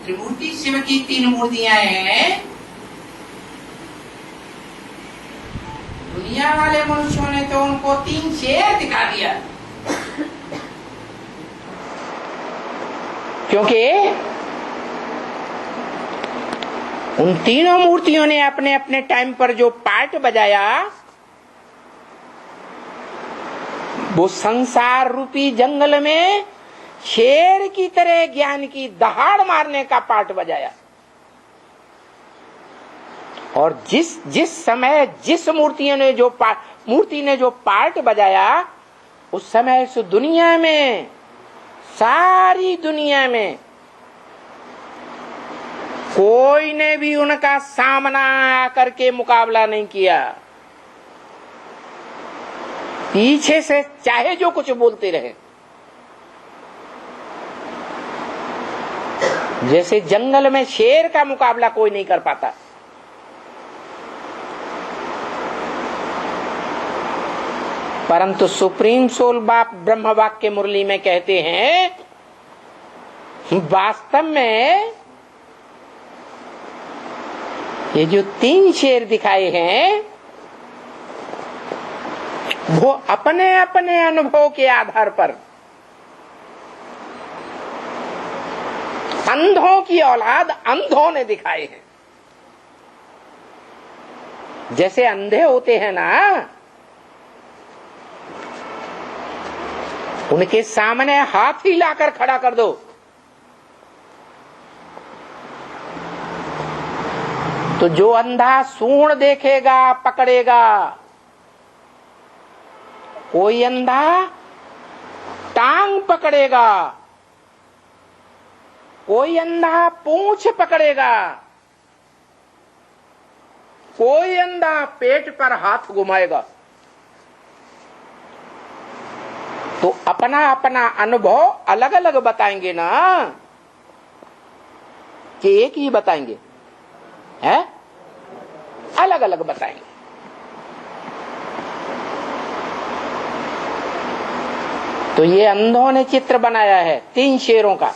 Speaker 2: त्रिमूर्ति शिव की तीन मूर्तियां हैं। दुनिया वाले मनुष्यों ने तो उनको तीन शेर दिखा दिया।
Speaker 7: क्योंकि उन तीनों मूर्तियों ने अपने अपने टाइम पर जो पार्ट बजाया वो संसार रूपी जंगल में शेर की तरह ज्ञान की दहाड़ मारने का पार्ट बजाया। और जिस समय जिस मूर्ति ने जो पार्ट बजाया उस समय इस दुनिया में, सारी दुनिया में कोई ने भी उनका सामना आकर के मुकाबला नहीं किया। पीछे से चाहे जो कुछ बोलते रहे। जैसे जंगल में शेर का मुकाबला कोई नहीं कर पाता, परंतु सुप्रीम सोल बाप ब्रह्म वाक्य मुरली में कहते हैं वास्तव में ये जो 3 शेर दिखाए हैं वो अपने अपने अनुभव के आधार पर अंधों की औलाद अंधों ने दिखाए हैं। जैसे अंधे होते हैं ना, उनके सामने हाथ ही लाकर खड़ा कर दो तो जो अंधा सूंड देखेगा पकड़ेगा, कोई अंधा टांग पकड़ेगा, कोई अंधा पूंछ पकड़ेगा, कोई अंधा पेट पर हाथ घुमाएगा। तो अपना अपना अनुभव अलग अलग बताएंगे ना, कि एक ही बताएंगे, है अलग अलग बताएंगे। तो ये अंधों ने चित्र बनाया है 3 शेरों का,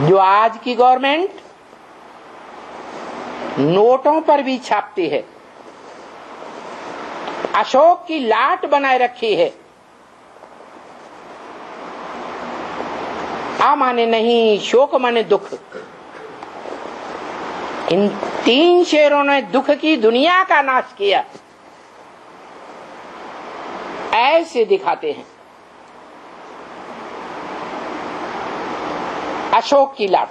Speaker 7: जो आज की गवर्नमेंट नोटों पर भी छापती है। अशोक की लाट बनाए रखी है। आ माने नहीं, शोक माने दुख। इन 3 शेरों ने दुख की दुनिया का नाश किया, ऐसे दिखाते हैं। अशोक की लाट।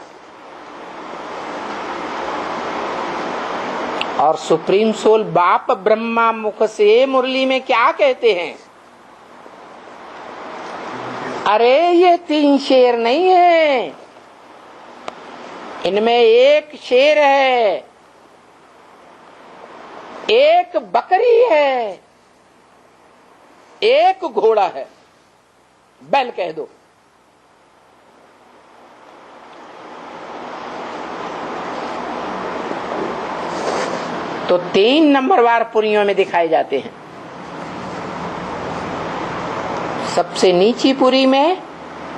Speaker 7: और सुप्रीम सोल बाप ब्रह्मा मुख से मुरली में क्या कहते हैं? अरे ये 3 शेर नहीं है, इनमें एक शेर है, एक बकरी है, एक घोड़ा है, बैल कह दो। तो 3 नंबरवार पुरियों में दिखाए जाते हैं। सबसे नीची पुरी में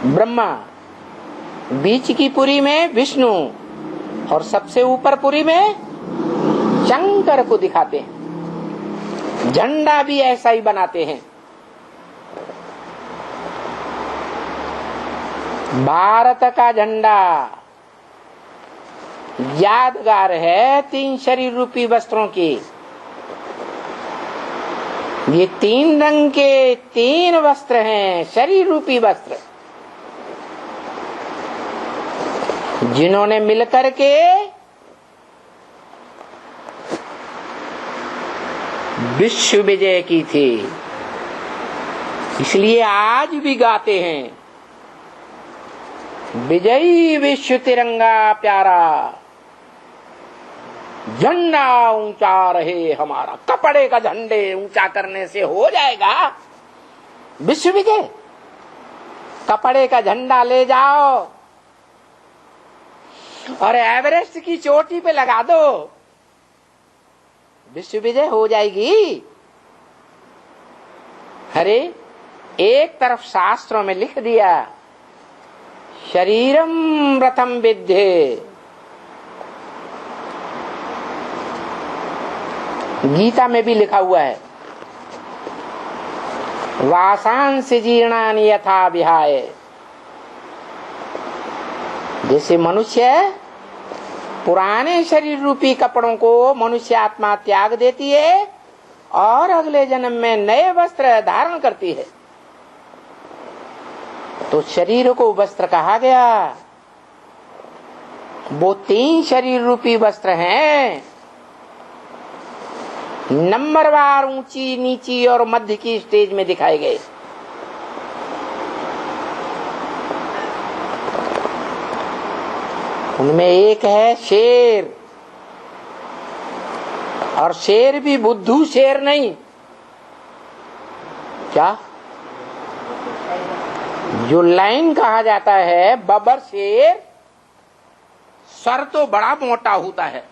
Speaker 7: ब्रह्मा, बीच की पुरी में विष्णु और सबसे ऊपर पुरी में शंकर को दिखाते हैं। झंडा भी ऐसा ही बनाते हैं। भारत का झंडा यादगार है 3 शरीर रूपी वस्त्रों की। ये 3 रंग के 3 वस्त्र हैं, शरीर रूपी वस्त्र, जिन्होंने मिलकर के विश्व विजय की थी। इसलिए आज भी गाते हैं, विजयी विश्व तिरंगा प्यारा, झंडा ऊंचा रहे हमारा। कपड़े का झंडे ऊंचा करने से हो जाएगा विश्व विजय? कपड़े का झंडा ले जाओ और एवरेस्ट की चोटी पे लगा दो, विश्व विजय हो जाएगी? अरे एक तरफ शास्त्रों में लिख दिया, शरीरम रथम विद्धे, गीता में भी लिखा हुआ है, वासांस जीर्णानि यथा विहाय जैसे मनुष्य पुराने शरीर रूपी कपड़ों को मनुष्य आत्मा त्याग देती है और अगले जन्म में नए वस्त्र धारण करती है, तो शरीर को वस्त्र कहा गया। वो 3 शरीर रूपी वस्त्र हैं, नंबरवार ऊंची नीची और मध्य की स्टेज में दिखाए गए। उनमें एक है शेर, और शेर भी बुद्धू शेर नहीं, क्या जो लाइन कहा जाता है बबर शेर, सर तो बड़ा मोटा होता है,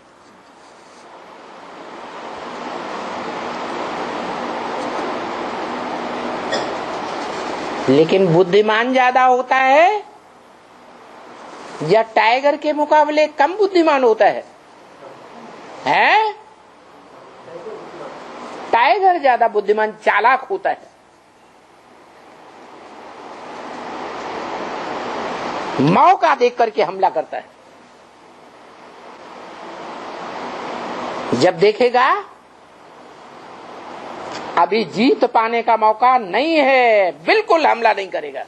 Speaker 7: लेकिन बुद्धिमान ज्यादा होता है या टाइगर के मुकाबले कम बुद्धिमान होता है? हैं? टाइगर ज्यादा बुद्धिमान चालाक होता है। मौका देख करके हमला करता है। जब देखेगा अभी जीत पाने का मौका नहीं है, बिल्कुल हमला नहीं करेगा।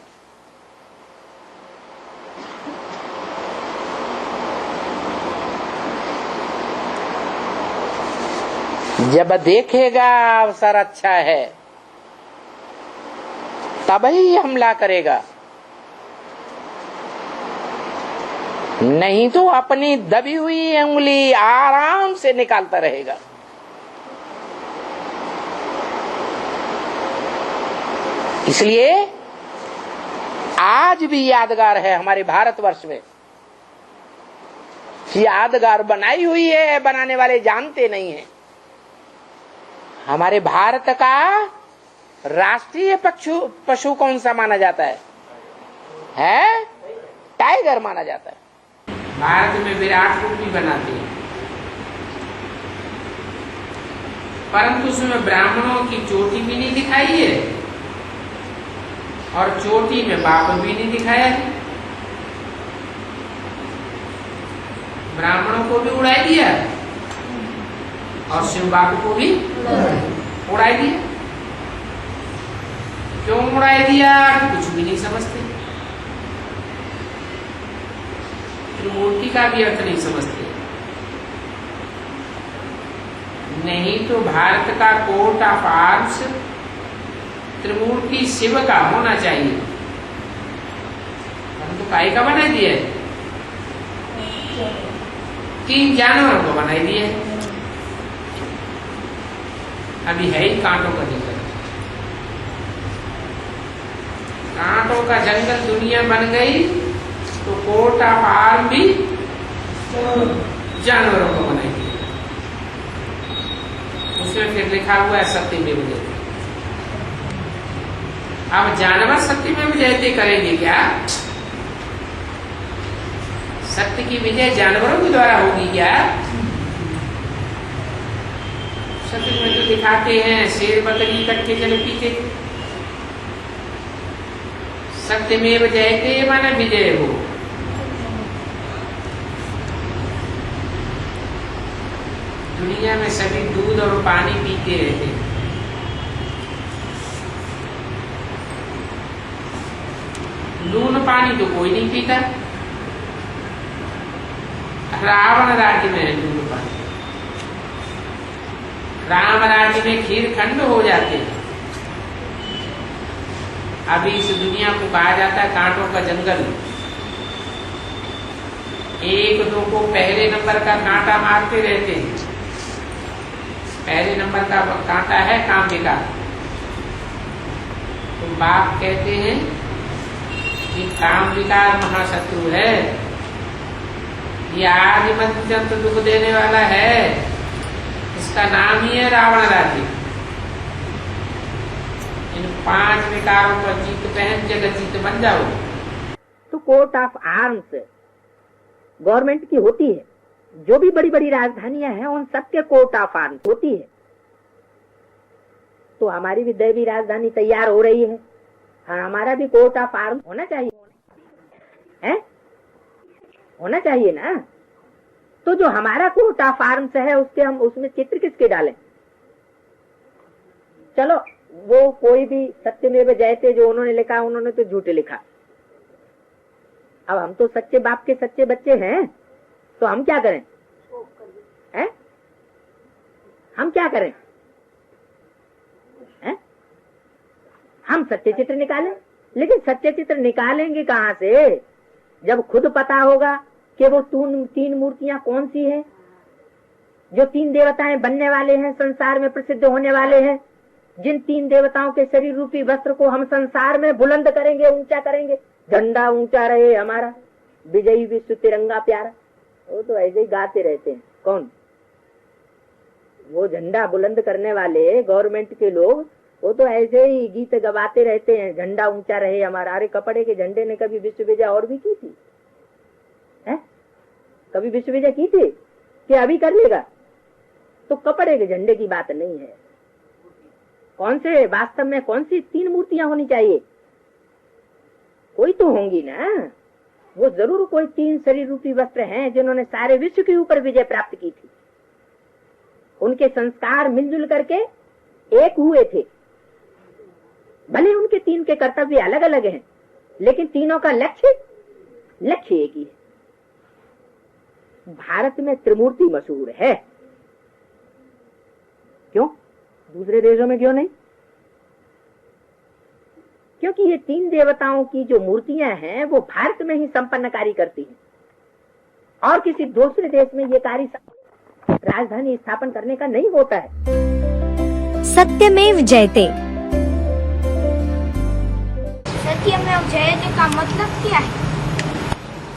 Speaker 7: जब देखेगा अवसर अच्छा है तब ही हमला करेगा, नहीं तो अपनी दबी हुई उंगली आराम से निकालता रहेगा। इसलिए आज भी यादगार है हमारे भारतवर्ष में, यादगार बनाई हुई है, बनाने वाले जानते नहीं हैं। हमारे भारत का राष्ट्रीय पशु कौन सा माना जाता है? टाइगर माना जाता है।
Speaker 2: भारत में विराट रूप भी बनाते हैं, परंतु उसमें ब्राह्मणों की चोटी भी नहीं दिखाई है और चोटी में बाप भी नहीं दिखाया है। ब्राह्मणों को भी उड़ाई दिया और शिव बाप को भी उड़ाई दिया। क्यों उड़ाई दिया? कुछ भी नहीं समझते, त्रिमूर्ति का भी अर्थ नहीं समझते। नहीं तो भारत का कोर्ट ऑफ आर्म्स त्रिमूर्ति शिव का होना चाहिए, परंतु काय का बनाई दिया है? 3 जानवरों को बनाई दिया है। अभी है ही कांटों का जंगल, कांटों का जंगल दुनिया बन गई तो कोर्ट ऑफ आर्म भी जानवरों को बनाई दिया। उसमें फिर लिखा हुआ है सत्यमेव जयते। अब जानवर सत्यमेव जयते करेंगे क्या? सत्य की विजय जानवरों के द्वारा होगी क्या? सत्य में तो दिखाते हैं शेर बकरी इकट्ठे चल पीते। सत्यमेव जयते माने विजय हो। दुनिया में सभी दूध और पानी पीते रहते हैं, दूध पानी तो कोई नहीं पीता। रावण राज्य में है दूध पानी, राम राज्य में खीर खंड हो जाते हैं। अभी इस दुनिया को कहा जाता है कांटों का जंगल। 1-2 को पहले नंबर का कांटा मारते रहते हैं। पहले नंबर का कांटा है कामिका। तो बाप कहते हैं कि काम विकार महाशत्रु है, ये आदिमत दुख देने वाला है, इसका नाम ही है रावण राज्य। इन 5 विकारों पर जीत पहन जगत जीत बन जाओ।
Speaker 7: तो कोर्ट ऑफ आर्म्स गवर्नमेंट की होती है, जो भी बड़ी बड़ी राजधानियां हैं उन सबके कोर्ट ऑफ आर्म्स होती है। तो हमारी भी दैवी राजधानी तैयार हो रही है, हमारा भी कोर्ट ऑफ आर्म्स होना चाहिए है।
Speaker 5: होना चाहिए ना। तो जो हमारा कोर्ट ऑफ आर्म्स है उसके हम उसमें चित्र किसके डालें? चलो वो कोई भी सत्यमेव जयते जो उन्होंने लिखा, उन्होंने तो झूठे लिखा। अब हम तो सच्चे बाप के सच्चे बच्चे हैं, तो हम क्या करें? हैं? हम क्या करें? हैं? हम सच्चे चित्र निकालें, लेकिन सच्चे चित्र निकालेंगे कहाँ से जब खुद पता होगा कि वो तीन मूर्तियां कौन सी हैं, जो 3 देवताएं बनने वाले हैं, संसार में प्रसिद्ध होने वाले हैं, जिन 3 देवताओं के शरीर रूपी वस्त्र को हम संसार में बुलंद करेंगे, ऊंचा करेंगे, झंडा ऊंचा रहे हमारा, विजयी विश्व तिरंगा प्यारा। वो तो ऐसे ही गाते रहते हैं। कौन? वो झंडा बुलंद करने वाले गवर्नमेंट के लोग, वो तो ऐसे ही गीत गवाते रहते हैं, झंडा ऊंचा रहे हमारा। अरे कपड़े के झंडे ने कभी विश्व विजय और भी की थी? है? कभी विश्व विजय की थी कि अभी कर लेगा? तो कपड़े के झंडे की बात नहीं है। कौन से वास्तव में कौन सी 3 मूर्तियां होनी चाहिए? कोई तो होंगी ना। वो जरूर कोई 3 शरीर रूपी वस्त्र हैं जिन्होंने सारे विश्व के ऊपर विजय प्राप्त की थी। उनके संस्कार मिलजुल करके एक हुए थे। भले उनके 3 के कर्तव्य अलग अलग हैं, लेकिन तीनों का लक्ष्य एक ही है। भारत में त्रिमूर्ति मशहूर है, क्यों? दूसरे देशों में क्यों नहीं? क्योंकि ये 3 देवताओं की जो मूर्तियां हैं वो भारत में ही संपन्न कार्य करती हैं, और किसी दूसरे देश में ये कार्य राजधानी स्थापन करने का नहीं होता है।
Speaker 1: सत्यमेव जयते।
Speaker 6: सत्यमेव जयते का मतलब क्या है?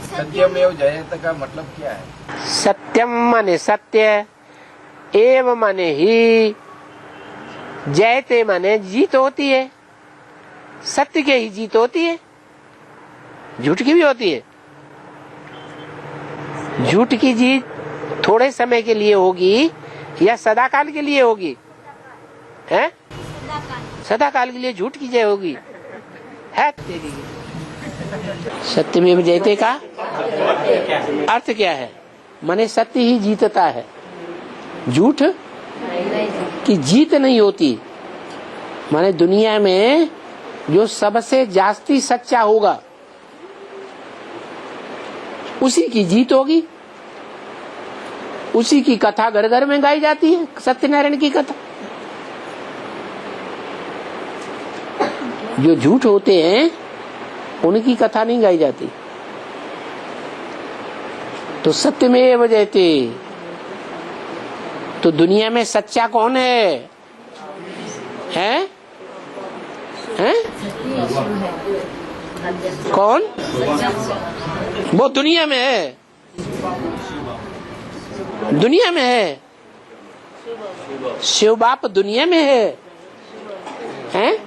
Speaker 8: सत्यमेव जयते का मतलब क्या है?
Speaker 7: सत्यम माने सत्य, एव माने ही, जयते माने जीत होती है। सत्य के ही जीत होती है, झूठ की भी होती है। झूठ की जीत थोड़े समय के लिए होगी या सदाकाल के लिए होगी? हैं? सदाकाल के लिए झूठ की जय होगी है। सत्यमेव जयते का अर्थ क्या है? माने सत्य ही जीतता है, झूठ की जीत नहीं होती। माने दुनिया में जो सबसे जास्ती सच्चा होगा उसी की जीत होगी। उसी की कथा घर घर में गाई जाती है, सत्यनारायण की कथा। जो झूठ होते हैं उनकी कथा नहीं गाई जाती। तो सत्यमेव जयते, तो दुनिया में सच्चा कौन है? हैं? हैं? कौन? वो दुनिया में है, दुनिया में है। शिव बाप दुनिया में है, हैं?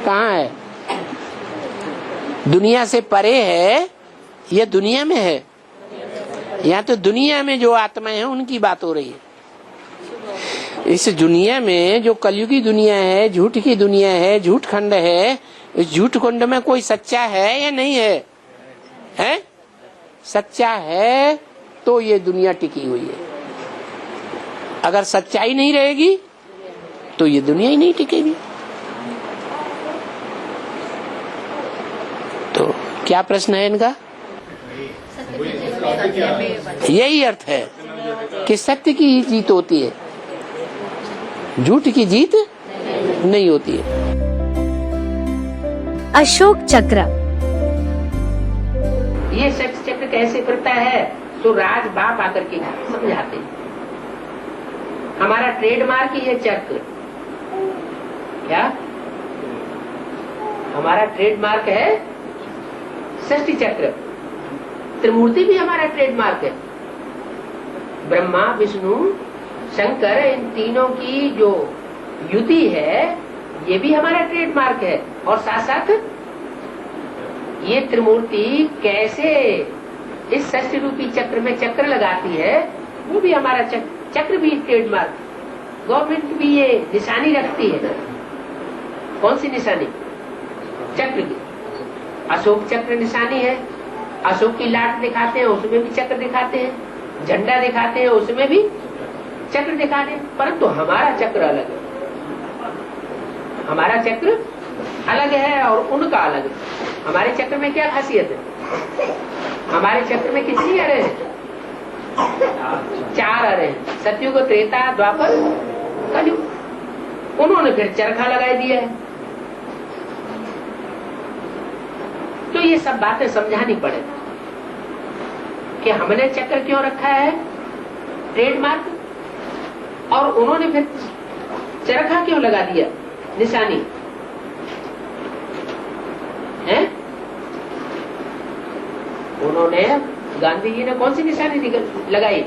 Speaker 7: कहाँ है? दुनिया से परे है या दुनिया में है? यहाँ तो दुनिया में जो आत्माएं हैं उनकी बात हो रही है। इस दुनिया में जो कलयुगी दुनिया है, झूठ की दुनिया है, झूठ खंड है, इस झूठ खंड में कोई सच्चा है या नहीं है? हैं? सच्चा है तो ये दुनिया टिकी हुई है। अगर सच्चाई नहीं रहेगी तो ये दुनिया ही नहीं टिकेगी। तो क्या प्रश्न है इनका? यही अर्थ है कि सत्य की ही जीत होती है, झूठ की जीत नहीं होती है।
Speaker 1: अशोक चक्र।
Speaker 2: ये शख्स चक्र कैसे करता है तो राज बाप आकर के समझाते हैं। हमारा ट्रेडमार्क ही है चक्र। क्या हमारा ट्रेडमार्क है? षष्ठी चक्र। त्रिमूर्ति भी हमारा ट्रेडमार्क है। ब्रह्मा, विष्णु, शंकर, इन तीनों की जो युति है ये भी हमारा ट्रेडमार्क है। और साथ साथ ये त्रिमूर्ति कैसे इस षष्ठी रूपी चक्र में चक्र लगाती है वो भी हमारा चक्र भी ट्रेडमार्क। गवर्नमेंट भी ये निशानी रखती है। कौन सी निशानी? चक्र की। अशोक चक्र निशानी है, अशोक की लाट दिखाते हैं, उसमें भी चक्र दिखाते हैं, झंडा दिखाते हैं, उसमें भी चक्र दिखाते हैं, परंतु हमारा चक्र अलग है। हमारा चक्र अलग है और उनका अलग है। हमारे चक्र में क्या खासियत है? हमारे चक्र में कितनी अरे हैं? 4 अरे हैं, सतयुग, त्रेता, द्वापर, कलयुग। उन्होंने फिर चरखा लगा दिया है। तो ये सब बातें समझानी पड़े कि हमने चक्र क्यों रखा है ट्रेडमार्क, और उन्होंने फिर चरखा क्यों लगा दिया, निशानी है? उन्होंने, गांधी जी ने कौन सी निशानी लगाई?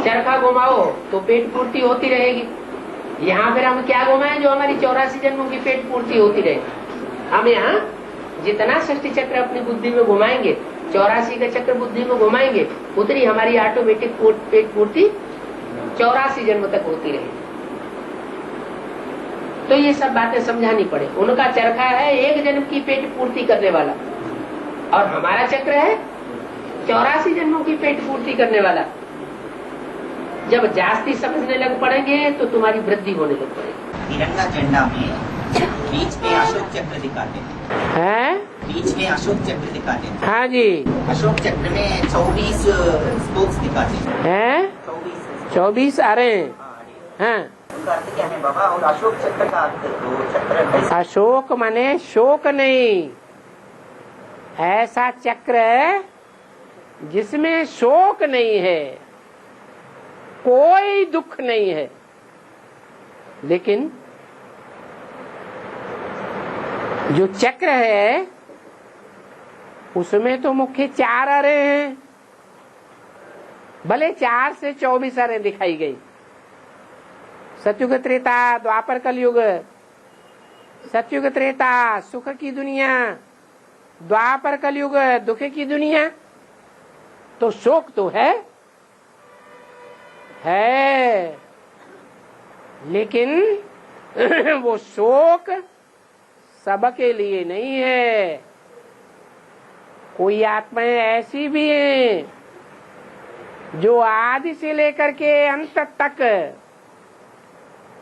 Speaker 2: चरखा घुमाओ तो पेट पूर्ति होती रहेगी। यहाँ फिर हम क्या घुमाएं जो हमारी 84 जन्मों की पेट पूर्ति होती रहेगी? हम यहाँ जितना षष्ठी चक्र अपनी बुद्धि में घुमाएंगे, 84 का चक्र बुद्धि में घुमाएंगे, उतनी हमारी ऑटोमेटिक पेट पूर्ति 84 जन्म तक होती रहेगी। तो ये सब बातें समझानी पड़े। उनका चरखा है 1 जन्म की पेट पूर्ति करने वाला, और हमारा चक्र है 84 जन्मों की पेट पूर्ति करने वाला। जब जास्ती समझने लग पड़ेंगे तो तुम्हारी वृद्धि होने लग पड़ेगी।
Speaker 9: तिरंगा झंडा में बीच में अशोक चक्र दिखाते हैं, बीच में अशोक चक्र दिखाते हैं।
Speaker 7: हाँ जी,
Speaker 9: अशोक चक्र में 24 स्पोक्स दिखाते हैं,
Speaker 7: 24 आ रहे हैं। हाँ,
Speaker 9: उनका अर्थ क्या है बाबा? और अशोक चक्र का अर्थ तो चक्र कैसे?
Speaker 7: अशोक माने शोक नहीं, ऐसा चक्र है जिसमें शोक नहीं है, कोई दुख नहीं है। लेकिन जो चक्र है उसमें तो मुख्य 4 अरे हैं, भले 4 से 24 अरे दिखाई गई। सतयुग, त्रेता, द्वापर, कलयुग। सतयुग त्रेता सुख की दुनिया, द्वापर कलयुग दुख की दुनिया। तो शोक तो है, लेकिन वो शोक सबके लिए नहीं है। कोई आत्माएं ऐसी भी हैं जो आदि से लेकर के अंत तक,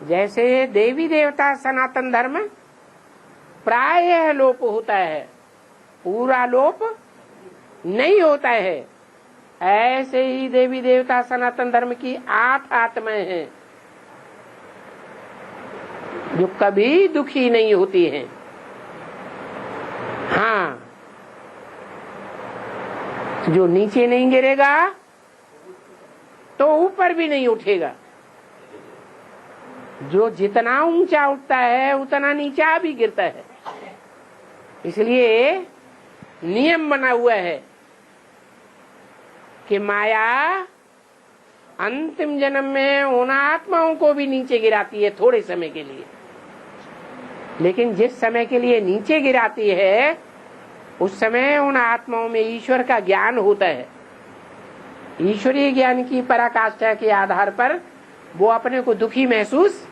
Speaker 7: जैसे देवी देवता सनातन धर्म प्रायः लोप होता है, पूरा लोप नहीं होता है, ऐसे ही देवी देवता सनातन धर्म की 8 आत्माएं हैं जो कभी दुखी नहीं होती हैं। हाँ, जो नीचे नहीं गिरेगा तो ऊपर भी नहीं उठेगा, जो जितना ऊंचा उठता है उतना नीचा भी गिरता है। इसलिए नियम बना हुआ है कि माया अंतिम जन्म में उन आत्माओं को भी नीचे गिराती है थोड़े समय के लिए, लेकिन जिस समय के लिए नीचे गिराती है उस समय उन आत्माओं में ईश्वर का ज्ञान होता है। ईश्वरीय ज्ञान की पराकाष्ठा के आधार पर वो अपने को दुखी महसूस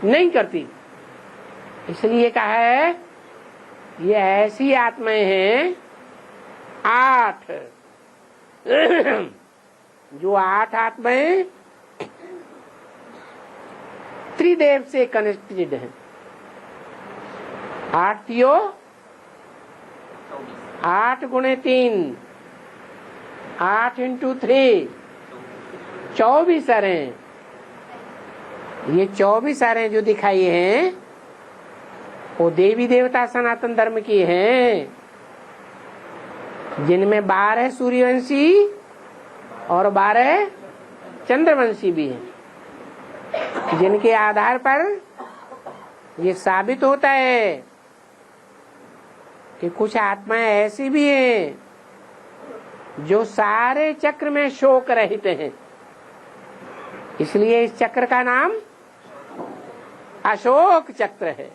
Speaker 7: नहीं करती। इसलिए कहा है ये ऐसी आत्माएं हैं 8, जो 8 आत्माएं त्रिदेव से कनेक्टेड हैं। 8 तियो 8 गुणे 3, 8 इंटू 3, 24 अरे। ये 24 अरे जो दिखाई हैं वो देवी देवता सनातन धर्म की हैं, जिनमें 12 सूर्यवंशी और 12 चंद्रवंशी भी हैं, जिनके आधार पर ये साबित होता है कि कुछ आत्माएं ऐसी भी हैं जो सारे चक्र में शोक रहित हैं। इसलिए इस चक्र का नाम अशोक चक्र है।